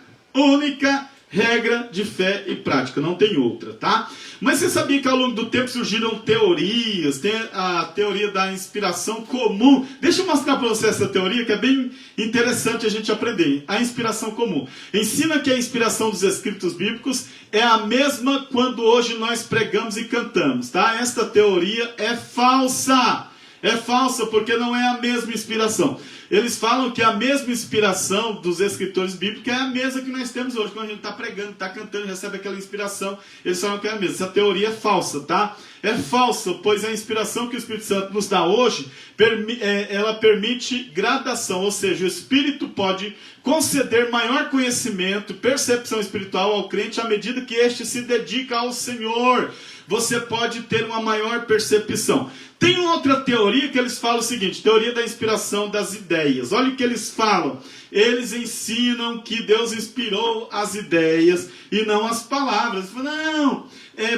regra de fé e prática, não tem outra, tá? Mas você sabia que ao longo do tempo surgiram teorias, tem a teoria da inspiração comum. Deixa eu mostrar para você essa teoria que é bem interessante a gente aprender. A inspiração comum ensina que a inspiração dos escritos bíblicos é a mesma quando hoje nós pregamos e cantamos, tá? Esta teoria é falsa. É falsa porque não é a mesma inspiração. Eles falam que a mesma inspiração dos escritores bíblicos é a mesma que nós temos hoje. Quando a gente está pregando, está cantando, recebe aquela inspiração, eles falam que é a mesma. Essa teoria é falsa, tá? É falsa, pois a inspiração que o Espírito Santo nos dá hoje, ela permite gradação, ou seja, o Espírito pode conceder maior conhecimento, percepção espiritual ao crente à medida que este se dedica ao Senhor. Você pode ter uma maior percepção. Tem outra teoria que eles falam o seguinte, teoria da inspiração das ideias. Olha o que eles falam. Eles ensinam que Deus inspirou as ideias e não as palavras. Eles falam, não,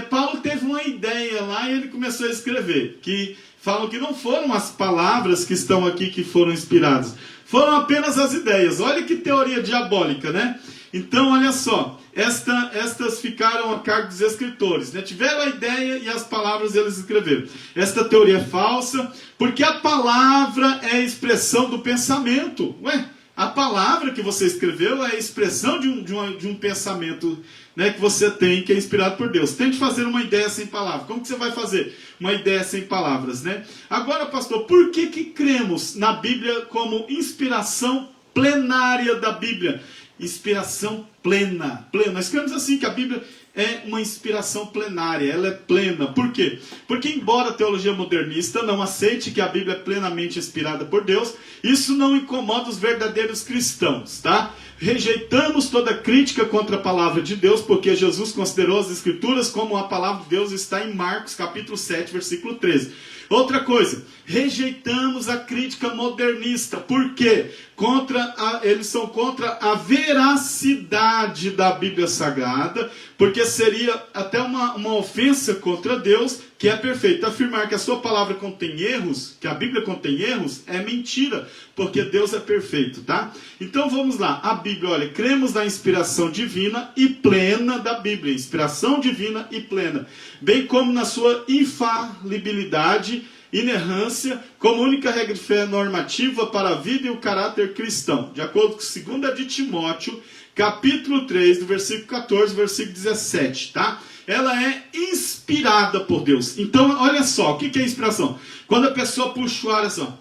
Paulo teve uma ideia lá e ele começou a escrever. Que falam que não foram as palavras que estão aqui que foram inspiradas. Foram apenas as ideias. Olha que teoria diabólica, né? Então, olha só, estas ficaram a cargo dos escritores, né? Tiveram a ideia e as palavras eles escreveram. Esta teoria é falsa, porque a palavra é a expressão do pensamento. Ué, a palavra que você escreveu é a expressão de um pensamento, né, que você tem, que é inspirado por Deus. Tente fazer uma ideia sem palavras. Como que você vai fazer uma ideia sem palavras, né? Agora, pastor, por que cremos na Bíblia como inspiração plenária da Bíblia? Inspiração plena. Nós cremos assim que a Bíblia é uma inspiração plenária, ela é plena. Por quê? Porque embora a teologia modernista não aceite que a Bíblia é plenamente inspirada por Deus, isso não incomoda os verdadeiros cristãos, tá? Rejeitamos toda crítica contra a palavra de Deus, porque Jesus considerou as Escrituras como a palavra de Deus, está em Marcos capítulo 7, versículo 13. Outra coisa, rejeitamos a crítica modernista. Por quê? Eles são contra a veracidade da Bíblia Sagrada, porque seria até uma ofensa contra Deus, que é perfeito. Afirmar que a sua palavra contém erros, que a Bíblia contém erros, é mentira, porque Deus é perfeito, tá? Então vamos lá, a Bíblia, olha, cremos na inspiração divina e plena da Bíblia, inspiração divina e plena, bem como na sua infalibilidade, inerrância, como única regra de fé normativa para a vida e o caráter cristão, de acordo com 2 de Timóteo, capítulo 3, do versículo 14, versículo 17, tá? Ela é inspirada por Deus. Então, olha só, o que é inspiração? Quando a pessoa puxa o ar assim, ó,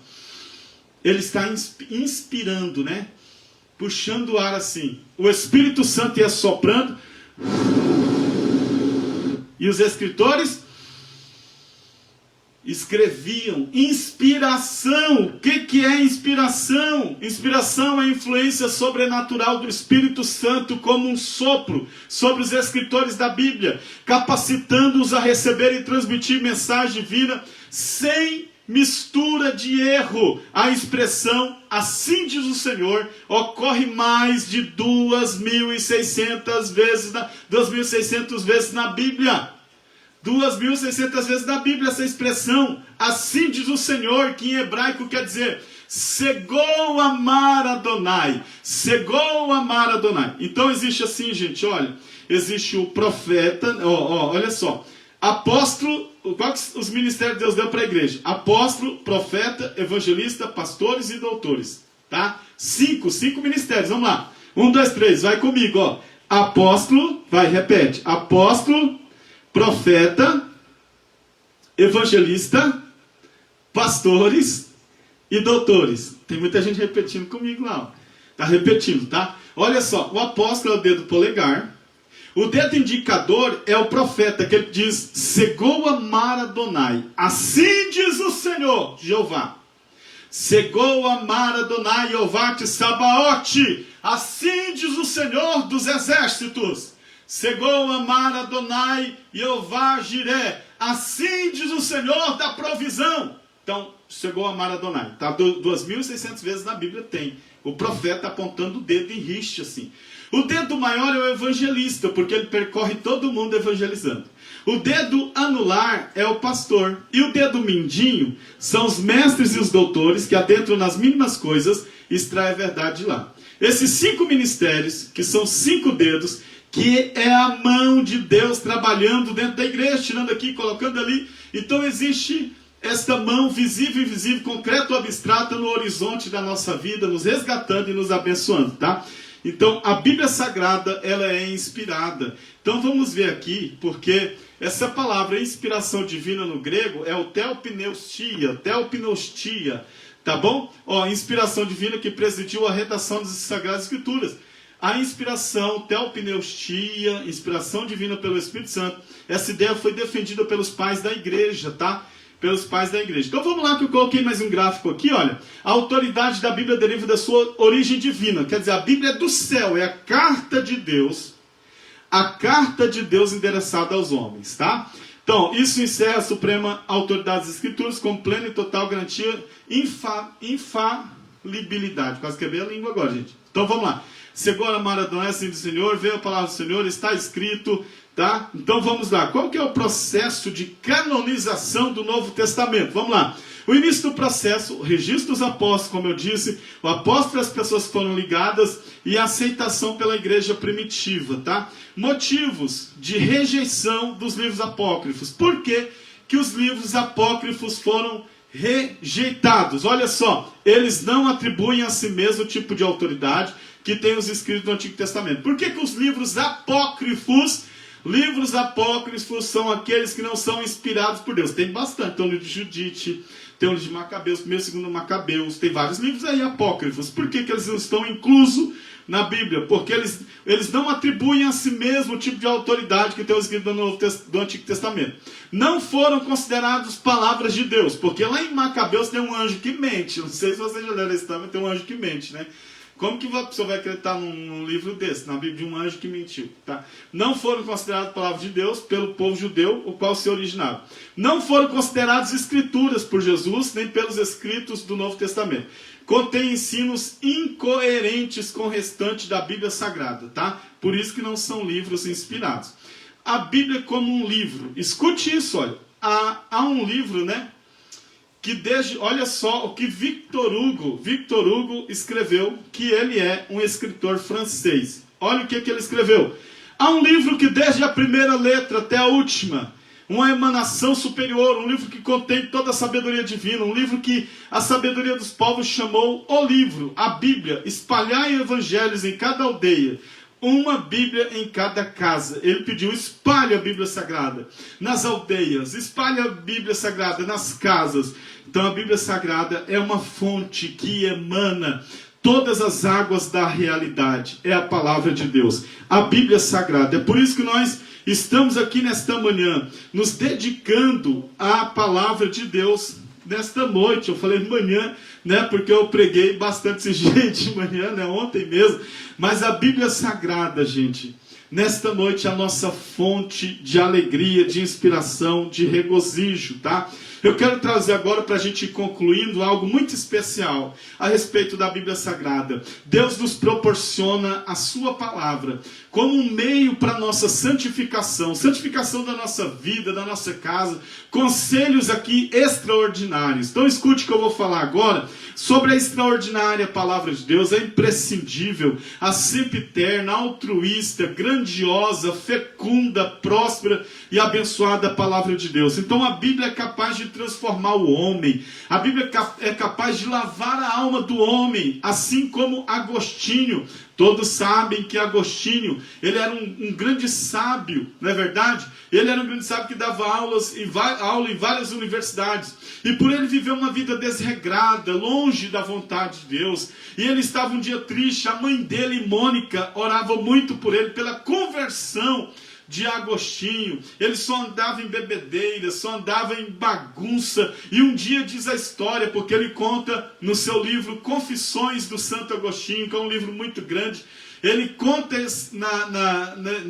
ele está inspirando, né? Puxando o ar assim. O Espírito Santo ia soprando. E os escritores escreviam. Inspiração. O que é inspiração? Inspiração é a influência sobrenatural do Espírito Santo como um sopro sobre os escritores da Bíblia, capacitando-os a receber e transmitir mensagem divina sem mistura de erro. A expressão, assim diz o Senhor, ocorre mais de 2.600 vezes na Bíblia. 2.600 vezes na Bíblia essa expressão, assim diz o Senhor, que em hebraico quer dizer Segou amar Adonai. Segou amar Adonai. Então existe assim, gente, olha, existe o profeta, olha só, apóstolo. Quais os ministérios que Deus deu para a igreja? Apóstolo, profeta, evangelista, pastores e doutores, tá? 5 ministérios, vamos lá, 1, 2, 3, vai comigo, ó. Apóstolo, vai, repete, apóstolo, profeta, evangelista, pastores e doutores. Tem muita gente repetindo comigo lá, ó. Tá repetindo, tá? Olha só, o apóstolo é o dedo polegar. O dedo indicador é o profeta, que ele diz, Segou amar Adonai. Assim diz o Senhor, Jeová. Segou amar Adonai, Jeová te Sabaote. Assim diz o Senhor dos exércitos. Segou amar Adonai, Jeová Jiré. Assim diz o Senhor da provisão. Então, segou amar Adonai. Tá? 2.600 vezes na Bíblia tem. O profeta apontando o dedo em riste assim. O dedo maior é o evangelista, porque ele percorre todo mundo evangelizando. O dedo anular é o pastor. E o dedo mindinho são os mestres e os doutores que adentram nas mínimas coisas e extraem a verdade de lá. Esses 5 ministérios, que são 5 dedos, que é a mão de Deus trabalhando dentro da igreja, tirando aqui, colocando ali. Então existe esta mão visível e invisível, concreta ou abstrata, no horizonte da nossa vida, nos resgatando e nos abençoando, tá? Então a Bíblia Sagrada, ela é inspirada. Então vamos ver aqui, porque essa palavra inspiração divina no grego é o theopneustia, tá bom? Ó, inspiração divina que presidiu a redação das Sagradas Escrituras. A inspiração, theopneustia, inspiração divina pelo Espírito Santo, essa ideia foi defendida pelos pais da igreja, tá? Pelos pais da igreja. Então vamos lá que eu coloquei mais um gráfico aqui, olha. A autoridade da Bíblia deriva da sua origem divina. Quer dizer, a Bíblia é do céu, é a carta de Deus endereçada aos homens, tá? Então, isso encerra a suprema autoridade das Escrituras com plena e total garantia, infalibilidade. Quase quebrei a língua agora, gente. Então vamos lá. Segundo a Maradona, assim do Senhor, veio a palavra do Senhor, está escrito, tá? Então vamos lá. Qual que é o processo de canonização do Novo Testamento? Vamos lá. O início do processo, o registro dos apóstolos, como eu disse, o apóstolo e as pessoas que foram ligadas e a aceitação pela igreja primitiva, tá? Motivos de rejeição dos livros apócrifos. Por que que os livros apócrifos foram rejeitados? Olha só, eles não atribuem a si mesmo o tipo de autoridade que tem os escritos do Antigo Testamento. Por que que os livros apócrifos são aqueles que não são inspirados por Deus? Tem bastante, tem o livro de Judite, tem o livro de Macabeus, 1º e 2º Macabeus, tem vários livros aí apócrifos. Por que que eles não estão inclusos na Bíblia? Porque eles não atribuem a si mesmo o tipo de autoridade que tem os escritos do Antigo Testamento. Não foram considerados palavras de Deus, porque lá em Macabeus tem um anjo que mente. Não sei se vocês já leram esse tema, mas tem um anjo que mente, né? Como que a pessoa vai acreditar num livro desse, na Bíblia de um anjo que mentiu? Tá? Não foram consideradas palavras de Deus pelo povo judeu, o qual se originava. Não foram consideradas escrituras por Jesus, nem pelos escritos do Novo Testamento. Contém ensinos incoerentes com o restante da Bíblia Sagrada, tá? Por isso que não são livros inspirados. A Bíblia como um livro. Escute isso, olha. Há um livro, né? Que olha só o que Victor Hugo escreveu, que ele é um escritor francês. Olha o que ele escreveu. Há um livro que desde a primeira letra até a última, uma emanação superior, um livro que contém toda a sabedoria divina, um livro que a sabedoria dos povos chamou o livro, a Bíblia. Espalhai evangelhos em cada aldeia, uma Bíblia em cada casa. Ele pediu, espalhe a Bíblia Sagrada nas aldeias, espalhe a Bíblia Sagrada nas casas. Então a Bíblia Sagrada é uma fonte que emana todas as águas da realidade. É a palavra de Deus, a Bíblia Sagrada. É por isso que nós estamos aqui nesta manhã, nos dedicando à palavra de Deus nesta noite. Eu falei manhã, né, porque eu preguei bastante esse jeito de manhã, né, ontem mesmo. Mas a Bíblia Sagrada, gente, nesta noite é a nossa fonte de alegria, de inspiração, de regozijo, tá? Eu quero trazer agora para a gente ir concluindo algo muito especial a respeito da Bíblia Sagrada. Deus nos proporciona a sua palavra como um meio para a nossa santificação da nossa vida, da nossa casa, conselhos aqui extraordinários. Então escute o que eu vou falar agora sobre a extraordinária palavra de Deus, a imprescindível, a sempiterna, altruísta, grandiosa, fecunda, próspera e abençoada palavra de Deus. Então a Bíblia é capaz de transformar o homem, a Bíblia é capaz de lavar a alma do homem, assim como Agostinho. Todos sabem que Agostinho, ele era um grande sábio, não é verdade? Ele era um grande sábio que dava aula em várias universidades. E por ele viver uma vida desregrada, longe da vontade de Deus. E ele estava um dia triste, a mãe dele, Mônica, orava muito por ele, pela conversão de Agostinho. Ele só andava em bebedeira, só andava em bagunça. E um dia diz a história, porque ele conta no seu livro Confissões do Santo Agostinho, que é um livro muito grande. Ele conta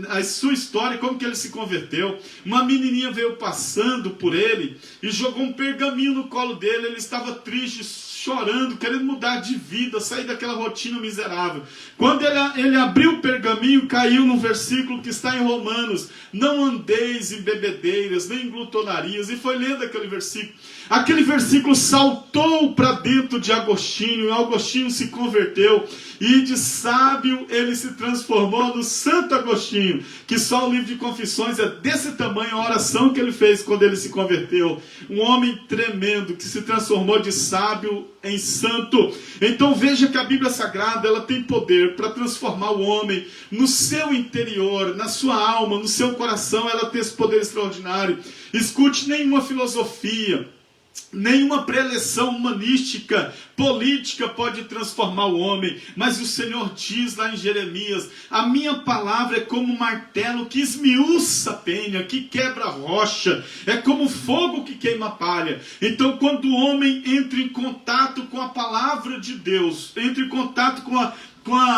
a sua história, como que ele se converteu. Uma menininha veio passando por ele e jogou um pergaminho no colo dele. Ele estava triste, chorando, querendo mudar de vida, sair daquela rotina miserável. Quando ele abriu o pergaminho, caiu no versículo que está em Romanos: não andeis em bebedeiras, nem em glutonarias. E foi lendo aquele versículo. Aquele versículo saltou para dentro de Agostinho, e Agostinho se converteu, e de sábio ele se transformou no Santo Agostinho, que só o livro de Confissões é desse tamanho, a oração que ele fez quando ele se converteu. Um homem tremendo, que se transformou de sábio em santo. Então veja que a Bíblia Sagrada, ela tem poder para transformar o homem no seu interior, na sua alma, no seu coração. Ela tem esse poder extraordinário. Escute, nenhuma filosofia, nenhuma preleção humanística, política pode transformar o homem. Mas o Senhor diz lá em Jeremias: a minha palavra é como um martelo que esmiuça a penha, que quebra a rocha, é como fogo que queima a palha. Então quando o homem entra em contato com a palavra de Deus, entra em contato com a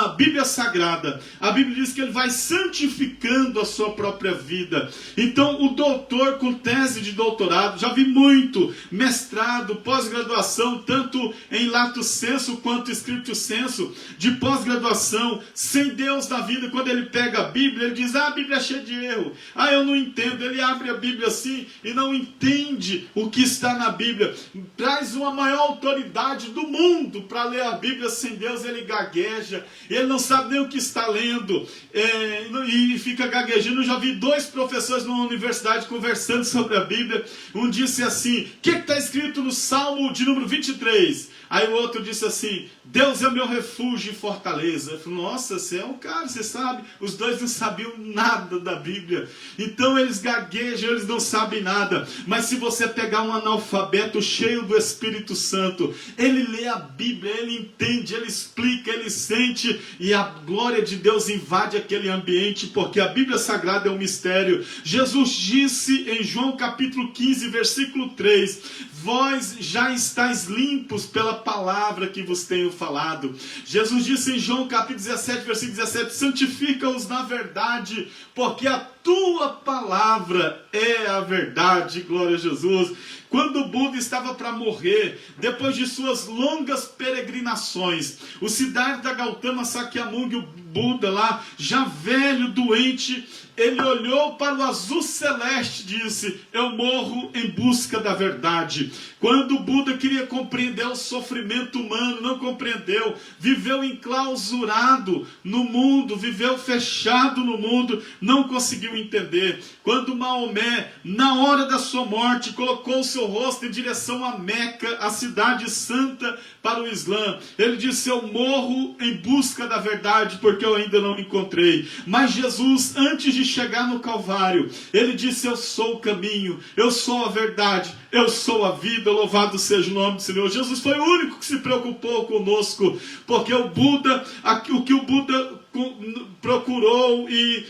Bíblia Sagrada, a Bíblia diz que ele vai santificando a sua própria vida. Então o doutor com tese de doutorado, já vi muito, mestrado, pós-graduação, tanto em lato sensu quanto stricto sensu, de pós-graduação, sem Deus na vida, quando ele pega a Bíblia, ele diz: a Bíblia é cheia de erro, eu não entendo. Ele abre a Bíblia assim e não entende o que está na Bíblia. Traz uma maior autoridade do mundo para ler a Bíblia, sem Deus ele gagueja, ele não sabe nem o que está lendo, e fica gaguejando. Eu já vi 2 professores numa universidade conversando sobre a Bíblia. Um disse assim: o que está escrito no Salmo de número 23? Aí o outro disse assim: Deus é meu refúgio e fortaleza. Eu falei: nossa, você é um cara, você sabe. Os 2 não sabiam nada da Bíblia. Então eles gaguejam, eles não sabem nada. Mas se você pegar um analfabeto cheio do Espírito Santo, ele lê a Bíblia, ele entende, ele explica, ele sente, e a glória de Deus invade aquele ambiente, porque a Bíblia Sagrada é um mistério. Jesus disse em João capítulo 15, versículo 3: vós já estáis limpos pela palavra que vos tenho falado. Jesus disse em João capítulo 17, versículo 17: santifica-os na verdade, porque a tua palavra é a verdade. Glória a Jesus. Quando o Buda estava para morrer, depois de suas longas peregrinações, o Siddhartha Gautama Sakyamuni, o Buda lá, já velho, doente, ele olhou para o azul celeste e disse: eu morro em busca da verdade. Quando o Buda queria compreender o sofrimento humano, não compreendeu, viveu enclausurado no mundo, viveu fechado no mundo, não conseguiu entender. Quando Maomé, na hora da sua morte, colocou o seu rosto em direção a Meca, a cidade santa para o Islã, ele disse: eu morro em busca da verdade, porque eu ainda não encontrei. Mas Jesus, antes de chegar no Calvário, ele disse: eu sou o caminho, eu sou a verdade, eu sou a vida. Louvado seja o nome do Senhor. Jesus foi o único que se preocupou conosco, porque o que o Buda procurou e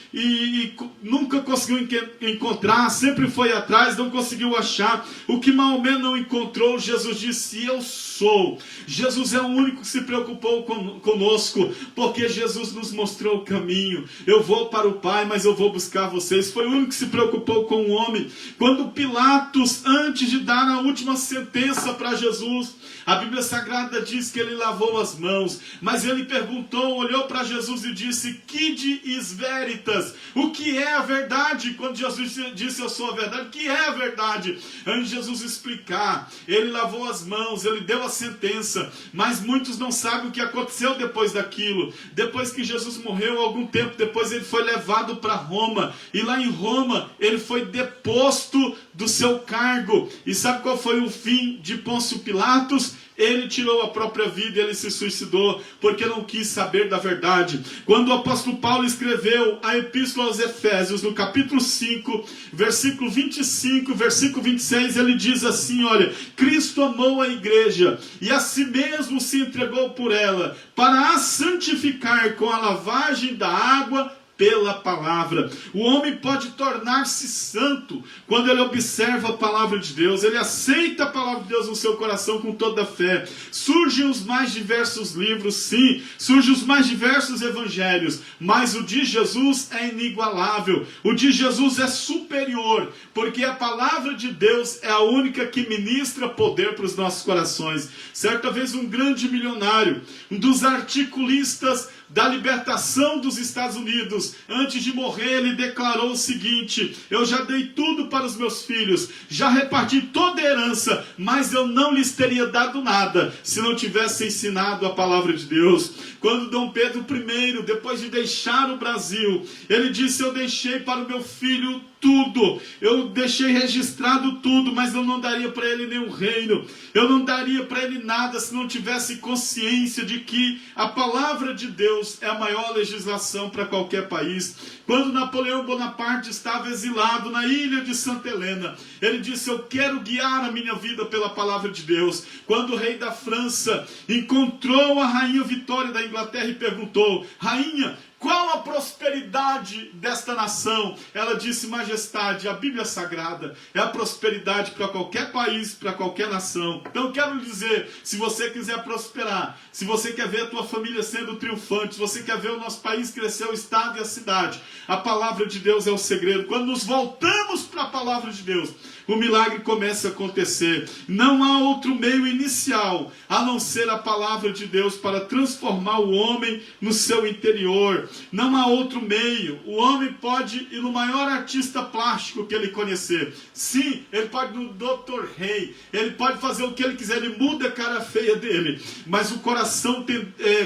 nunca conseguiu encontrar, sempre foi atrás, não conseguiu achar. O que Maomé não encontrou, Jesus disse: eu sou. Jesus é o único que se preocupou conosco, porque Jesus nos mostrou o caminho. Eu vou para o Pai, mas eu vou buscar vocês. Foi o único que se preocupou com o homem. Quando Pilatos, antes de dar a última sentença para Jesus, a Bíblia Sagrada diz que ele lavou as mãos, mas ele perguntou, olhou para Jesus e disse: Quid is veritas? O que é a verdade? Quando Jesus disse: eu sou a verdade, o que é a verdade? Antes de Jesus explicar, ele lavou as mãos, ele deu a sentença, mas muitos não sabem o que aconteceu depois daquilo. Depois que Jesus morreu, algum tempo depois, ele foi levado para Roma, e lá em Roma ele foi deposto do seu cargo. E sabe qual foi o fim de Pôncio Pilatos? Ele tirou a própria vida, ele se suicidou, porque não quis saber da verdade. Quando o apóstolo Paulo escreveu a epístola aos Efésios, no capítulo 5, versículo 25, versículo 26, ele diz assim: olha, Cristo amou a igreja e a si mesmo se entregou por ela, para a santificar com a lavagem da água pela palavra. O homem pode tornar-se santo quando ele observa a palavra de Deus, ele aceita a palavra de Deus no seu coração com toda a fé. Surgem os mais diversos livros, sim, surgem os mais diversos evangelhos, mas o de Jesus é inigualável, o de Jesus é superior, porque a palavra de Deus é a única que ministra poder para os nossos corações. Certa vez um grande milionário, um dos articulistas da libertação dos Estados Unidos, Jesus, antes de morrer, ele declarou o seguinte: eu já dei tudo para os meus filhos, já reparti toda a herança, mas eu não lhes teria dado nada se não tivesse ensinado a palavra de Deus. Quando Dom Pedro I, depois de deixar o Brasil, ele disse: eu deixei para o meu filho tudo, eu deixei registrado tudo, mas eu não daria para ele nenhum reino, eu não daria para ele nada se não tivesse consciência de que a palavra de Deus é a maior legislação para qualquer país. Quando Napoleão Bonaparte estava exilado na ilha de Santa Helena, ele disse: eu quero guiar a minha vida pela palavra de Deus. Quando o rei da França encontrou a rainha Vitória da Inglaterra e perguntou: rainha, qual a prosperidade desta nação? Ela disse: majestade, a Bíblia Sagrada é a prosperidade para qualquer país, para qualquer nação. Então eu quero dizer, se você quiser prosperar, se você quer ver a tua família sendo triunfante, se você quer ver o nosso país crescer, o estado e a cidade, a palavra de Deus é o segredo. Quando nos voltamos para a palavra de Deus, o milagre começa a acontecer. Não há outro meio inicial a não ser a palavra de Deus para transformar o homem no seu interior. Não há outro meio. O homem pode ir no maior artista plástico que ele conhecer. Sim, ele pode ir no Dr. Rei. Ele pode fazer o que ele quiser. Ele muda a cara feia dele. Mas o coração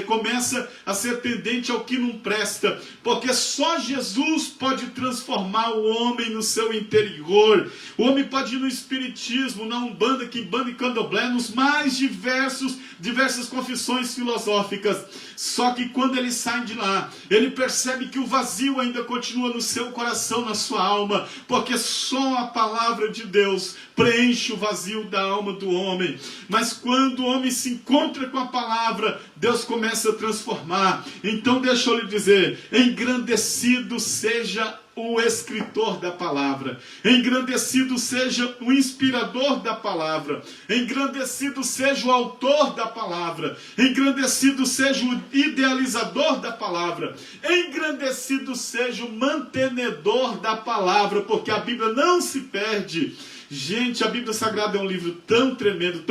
começa a ser tendente ao que não presta. Porque só Jesus pode transformar o homem no seu interior. O homem pode ir no espiritismo, na Umbanda, Quimbanda e Candomblé, nos mais diversas confissões filosóficas. Só que quando ele sai de lá, ele percebe que o vazio ainda continua no seu coração, na sua alma, porque só a palavra de Deus preenche o vazio da alma do homem. Mas quando o homem se encontra com a palavra, Deus começa a transformar. Então deixa eu lhe dizer: engrandecido seja o escritor da palavra, engrandecido seja o inspirador da palavra, engrandecido seja o autor da palavra, engrandecido seja o idealizador da palavra, engrandecido seja o mantenedor da palavra, porque a Bíblia não se perde. Gente, a Bíblia Sagrada é um livro tão tremendo,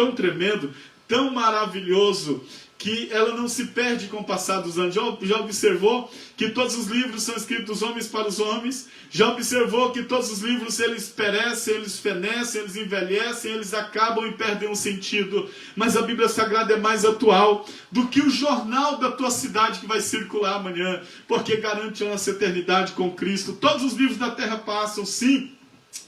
tão maravilhoso, que ela não se perde com o passar dos anos. Já observou que todos os livros são escritos dos homens para os homens? Já observou que todos os livros, eles perecem, eles fenecem, eles envelhecem, eles acabam e perdem um sentido. Mas a Bíblia Sagrada é mais atual do que o jornal da tua cidade que vai circular amanhã, porque garante a nossa eternidade com Cristo. Todos os livros da terra passam, sim.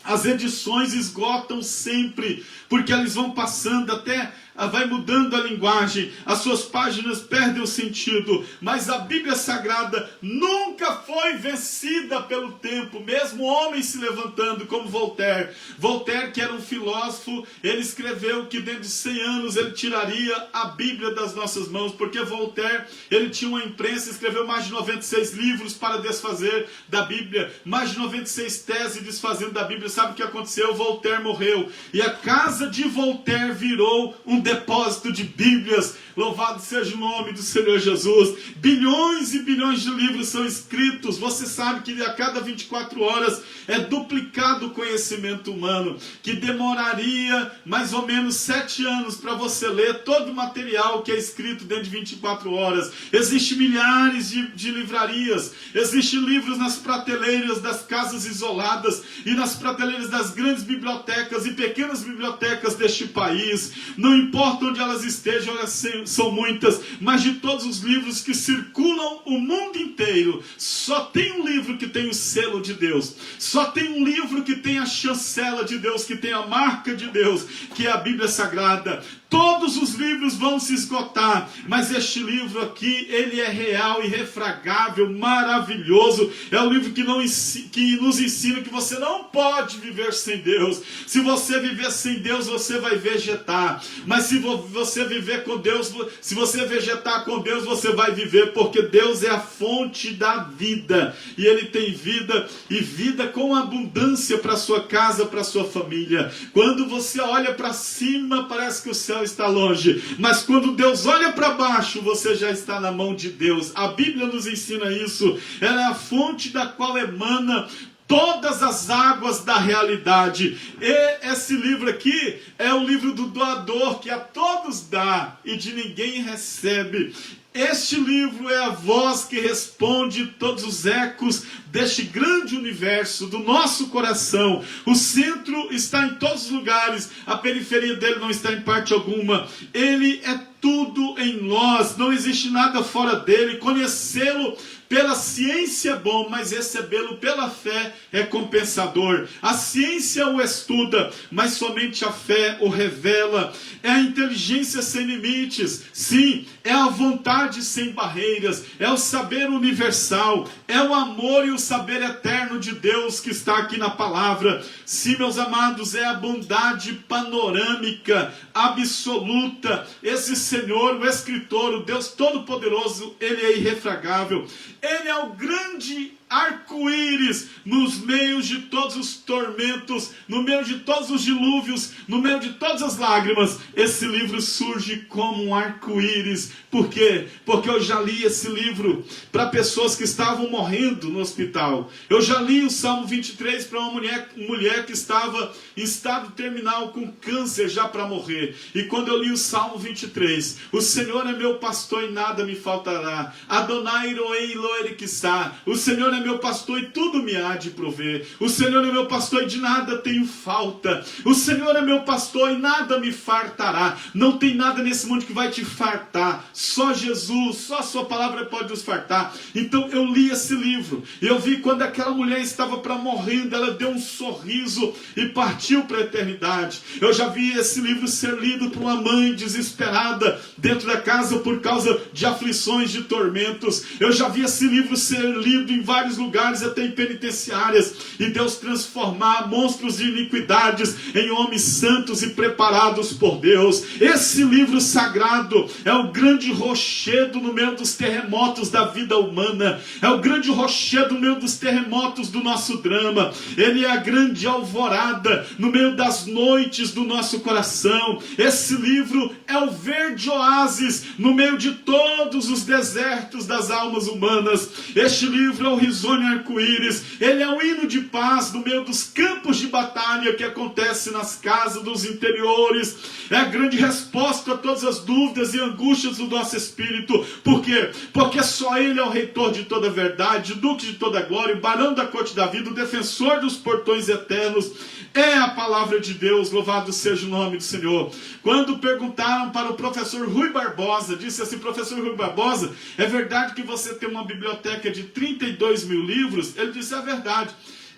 As edições esgotam sempre, porque eles vão passando até... vai mudando a linguagem, as suas páginas perdem o sentido, mas a Bíblia Sagrada nunca foi vencida pelo tempo, mesmo homens se levantando, como Voltaire. Voltaire, que era um filósofo, ele escreveu que dentro de 100 anos ele tiraria a Bíblia das nossas mãos, porque Voltaire, ele tinha uma imprensa, escreveu mais de 96 livros para desfazer da Bíblia, mais de 96 teses desfazendo da Bíblia. Sabe o que aconteceu? Voltaire morreu, e a casa de Voltaire virou um depósito de Bíblias. Louvado seja o nome do Senhor Jesus. Bilhões e bilhões de livros são escritos. Você sabe que a cada 24 horas é duplicado o conhecimento humano, que demoraria mais ou menos 7 anos para você ler todo o material que é escrito dentro de 24 horas. Existem milhares de livrarias, existem livros nas prateleiras das casas isoladas e nas prateleiras das grandes bibliotecas e pequenas bibliotecas deste país. Não importa onde elas estejam, elas são muitas, mas de todos os livros que circulam o mundo inteiro, só tem um livro que tem o selo de Deus, só tem um livro que tem a chancela de Deus, que tem a marca de Deus, que é a Bíblia Sagrada. Todos os livros vão se esgotar, mas este livro aqui, ele é real, irrefragável, maravilhoso. É um livro que nos ensina que você não pode viver sem Deus. Se você viver sem Deus, você vai vegetar. Mas se você viver com Deus, se você vegetar com Deus, você vai viver, porque Deus é a fonte da vida. E Ele tem vida, e vida com abundância para a sua casa, para a sua família. Quando você olha para cima, parece que o céu está longe, mas quando Deus olha para baixo, você já está na mão de Deus. A Bíblia nos ensina isso. Ela é a fonte da qual emana todas as águas da realidade. E esse livro aqui é o livro do doador, que a todos dá e de ninguém recebe. Este livro é a voz que responde todos os ecos deste grande universo, do nosso coração. O centro está em todos os lugares, a periferia dele não está em parte alguma. Ele é tudo em nós, não existe nada fora dele. Conhecê-lo pela ciência é bom, mas recebê-lo pela fé é compensador. A ciência o estuda, mas somente a fé o revela. É a inteligência sem limites, sim, é a vontade sem barreiras, é o saber universal, é o amor e o saber eterno de Deus que está aqui na palavra. Sim, meus amados, é a bondade panorâmica, absoluta. Esse Senhor, o escritor, o Deus Todo-Poderoso, ele é irrefragável. Ele é o grande arco-íris nos meios de todos os tormentos, no meio de todos os dilúvios, no meio de todas as lágrimas. Esse livro surge como um arco-íris. Por quê? Porque eu já li esse livro para pessoas que estavam morrendo no hospital. Eu já li o Salmo 23 para uma mulher que estava em estado terminal com câncer já para morrer. E quando eu li o Salmo 23, o Senhor é meu pastor e nada me faltará. Adonai roei loerikissá. O Senhor é meu pastor e tudo me há de prover. O Senhor é meu pastor e de nada tenho falta. O Senhor é meu pastor e nada me fartará. Não tem nada nesse mundo que vai te fartar. Só Jesus, só a sua palavra pode nos fartar. Então eu li esse livro. E eu vi quando aquela mulher estava para morrer, ela deu um sorriso e partiu para a eternidade. Eu já vi esse livro ser lido por uma mãe desesperada dentro da casa por causa de aflições, de tormentos. Eu já vi esse livro ser lido em vários lugares, até em penitenciárias, e Deus transformar monstros de iniquidades em homens santos e preparados por Deus. Esse livro sagrado é o grande rochedo no meio dos terremotos da vida humana, é o grande rochedo no meio dos terremotos do nosso drama. Ele é a grande alvorada no meio das noites do nosso coração. Esse livro é o verde oásis no meio de todos os desertos das almas humanas. Este livro é o risonho arco-íris, ele é um hino de paz no meio dos campos de batalha que acontece nas casas dos interiores. É a grande resposta a todas as dúvidas e angústias do nosso espírito. Por quê? Porque só ele é o reitor de toda a verdade, o duque de toda a glória, o barão da corte da vida, o defensor dos portões eternos. É a palavra de Deus, louvado seja o nome do Senhor. Quando perguntaram para o professor Rui Barbosa, disse assim: professor Rui Barbosa, é verdade que você tem uma biblioteca de 32 mil livros? Ele disse: é verdade.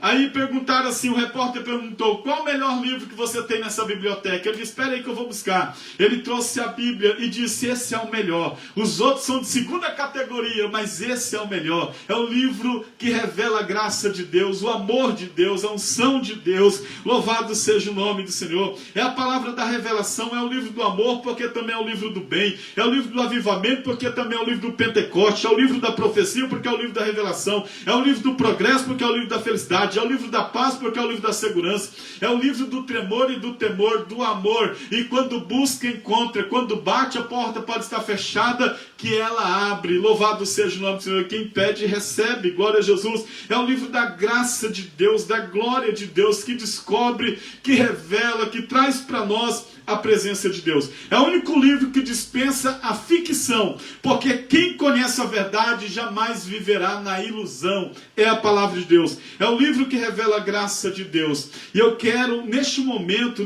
Aí perguntaram assim, o repórter perguntou: qual o melhor livro que você tem nessa biblioteca? Ele disse: espera aí que eu vou buscar. Ele trouxe a Bíblia e disse: esse é o melhor. Os outros são de segunda categoria, mas esse é o melhor. É o livro que revela a graça de Deus, o amor de Deus, a unção de Deus. Louvado seja o nome do Senhor. É a palavra da revelação, é o livro do amor, porque também é o livro do bem. É o livro do avivamento, porque também é o livro do Pentecoste. É o livro da profecia, porque é o livro da revelação. É o livro do progresso, porque é o livro da felicidade. É o livro da paz, porque é o livro da segurança. É o livro do tremor e do temor, do amor. E quando busca, encontra. Quando bate, a porta pode estar fechada, que ela abre. Louvado seja o nome do Senhor. Quem pede, recebe. Glória a Jesus. É o livro da graça de Deus, da glória de Deus, que descobre, que revela, que traz para nós a presença de Deus. É o único livro que dispensa a ficção, porque quem conhece a verdade jamais viverá na ilusão. É a palavra de Deus. É o livro que revela a graça de Deus. E eu quero, neste momento,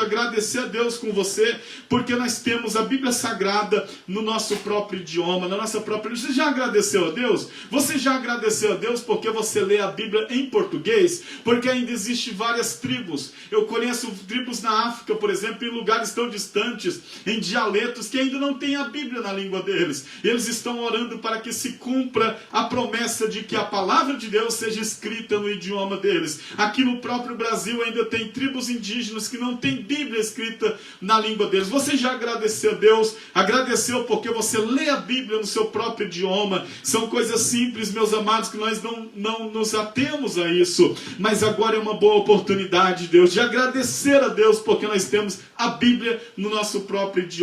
agradecer a Deus com você, porque nós temos a Bíblia Sagrada no nosso próprio idioma, na nossa própria... Você já agradeceu a Deus? Você já agradeceu a Deus porque você lê a Bíblia em português? Porque ainda existem várias tribos. Eu conheço tribos na África, por exemplo, em lugares tão distantes, em dialetos que ainda não tem a Bíblia na língua deles. Eles estão orando para que se cumpra a promessa de que a palavra de Deus seja escrita no idioma deles. Aqui no próprio Brasil ainda tem tribos indígenas que não tem Bíblia escrita na língua deles. Você já agradeceu a Deus? Agradeceu porque você lê a Bíblia no seu próprio idioma. São coisas simples, meus amados, que nós não nos atemos a isso. Mas agora é uma boa oportunidade, Deus, de agradecer a Deus porque nós temos a Bíblia no nosso próprio idioma.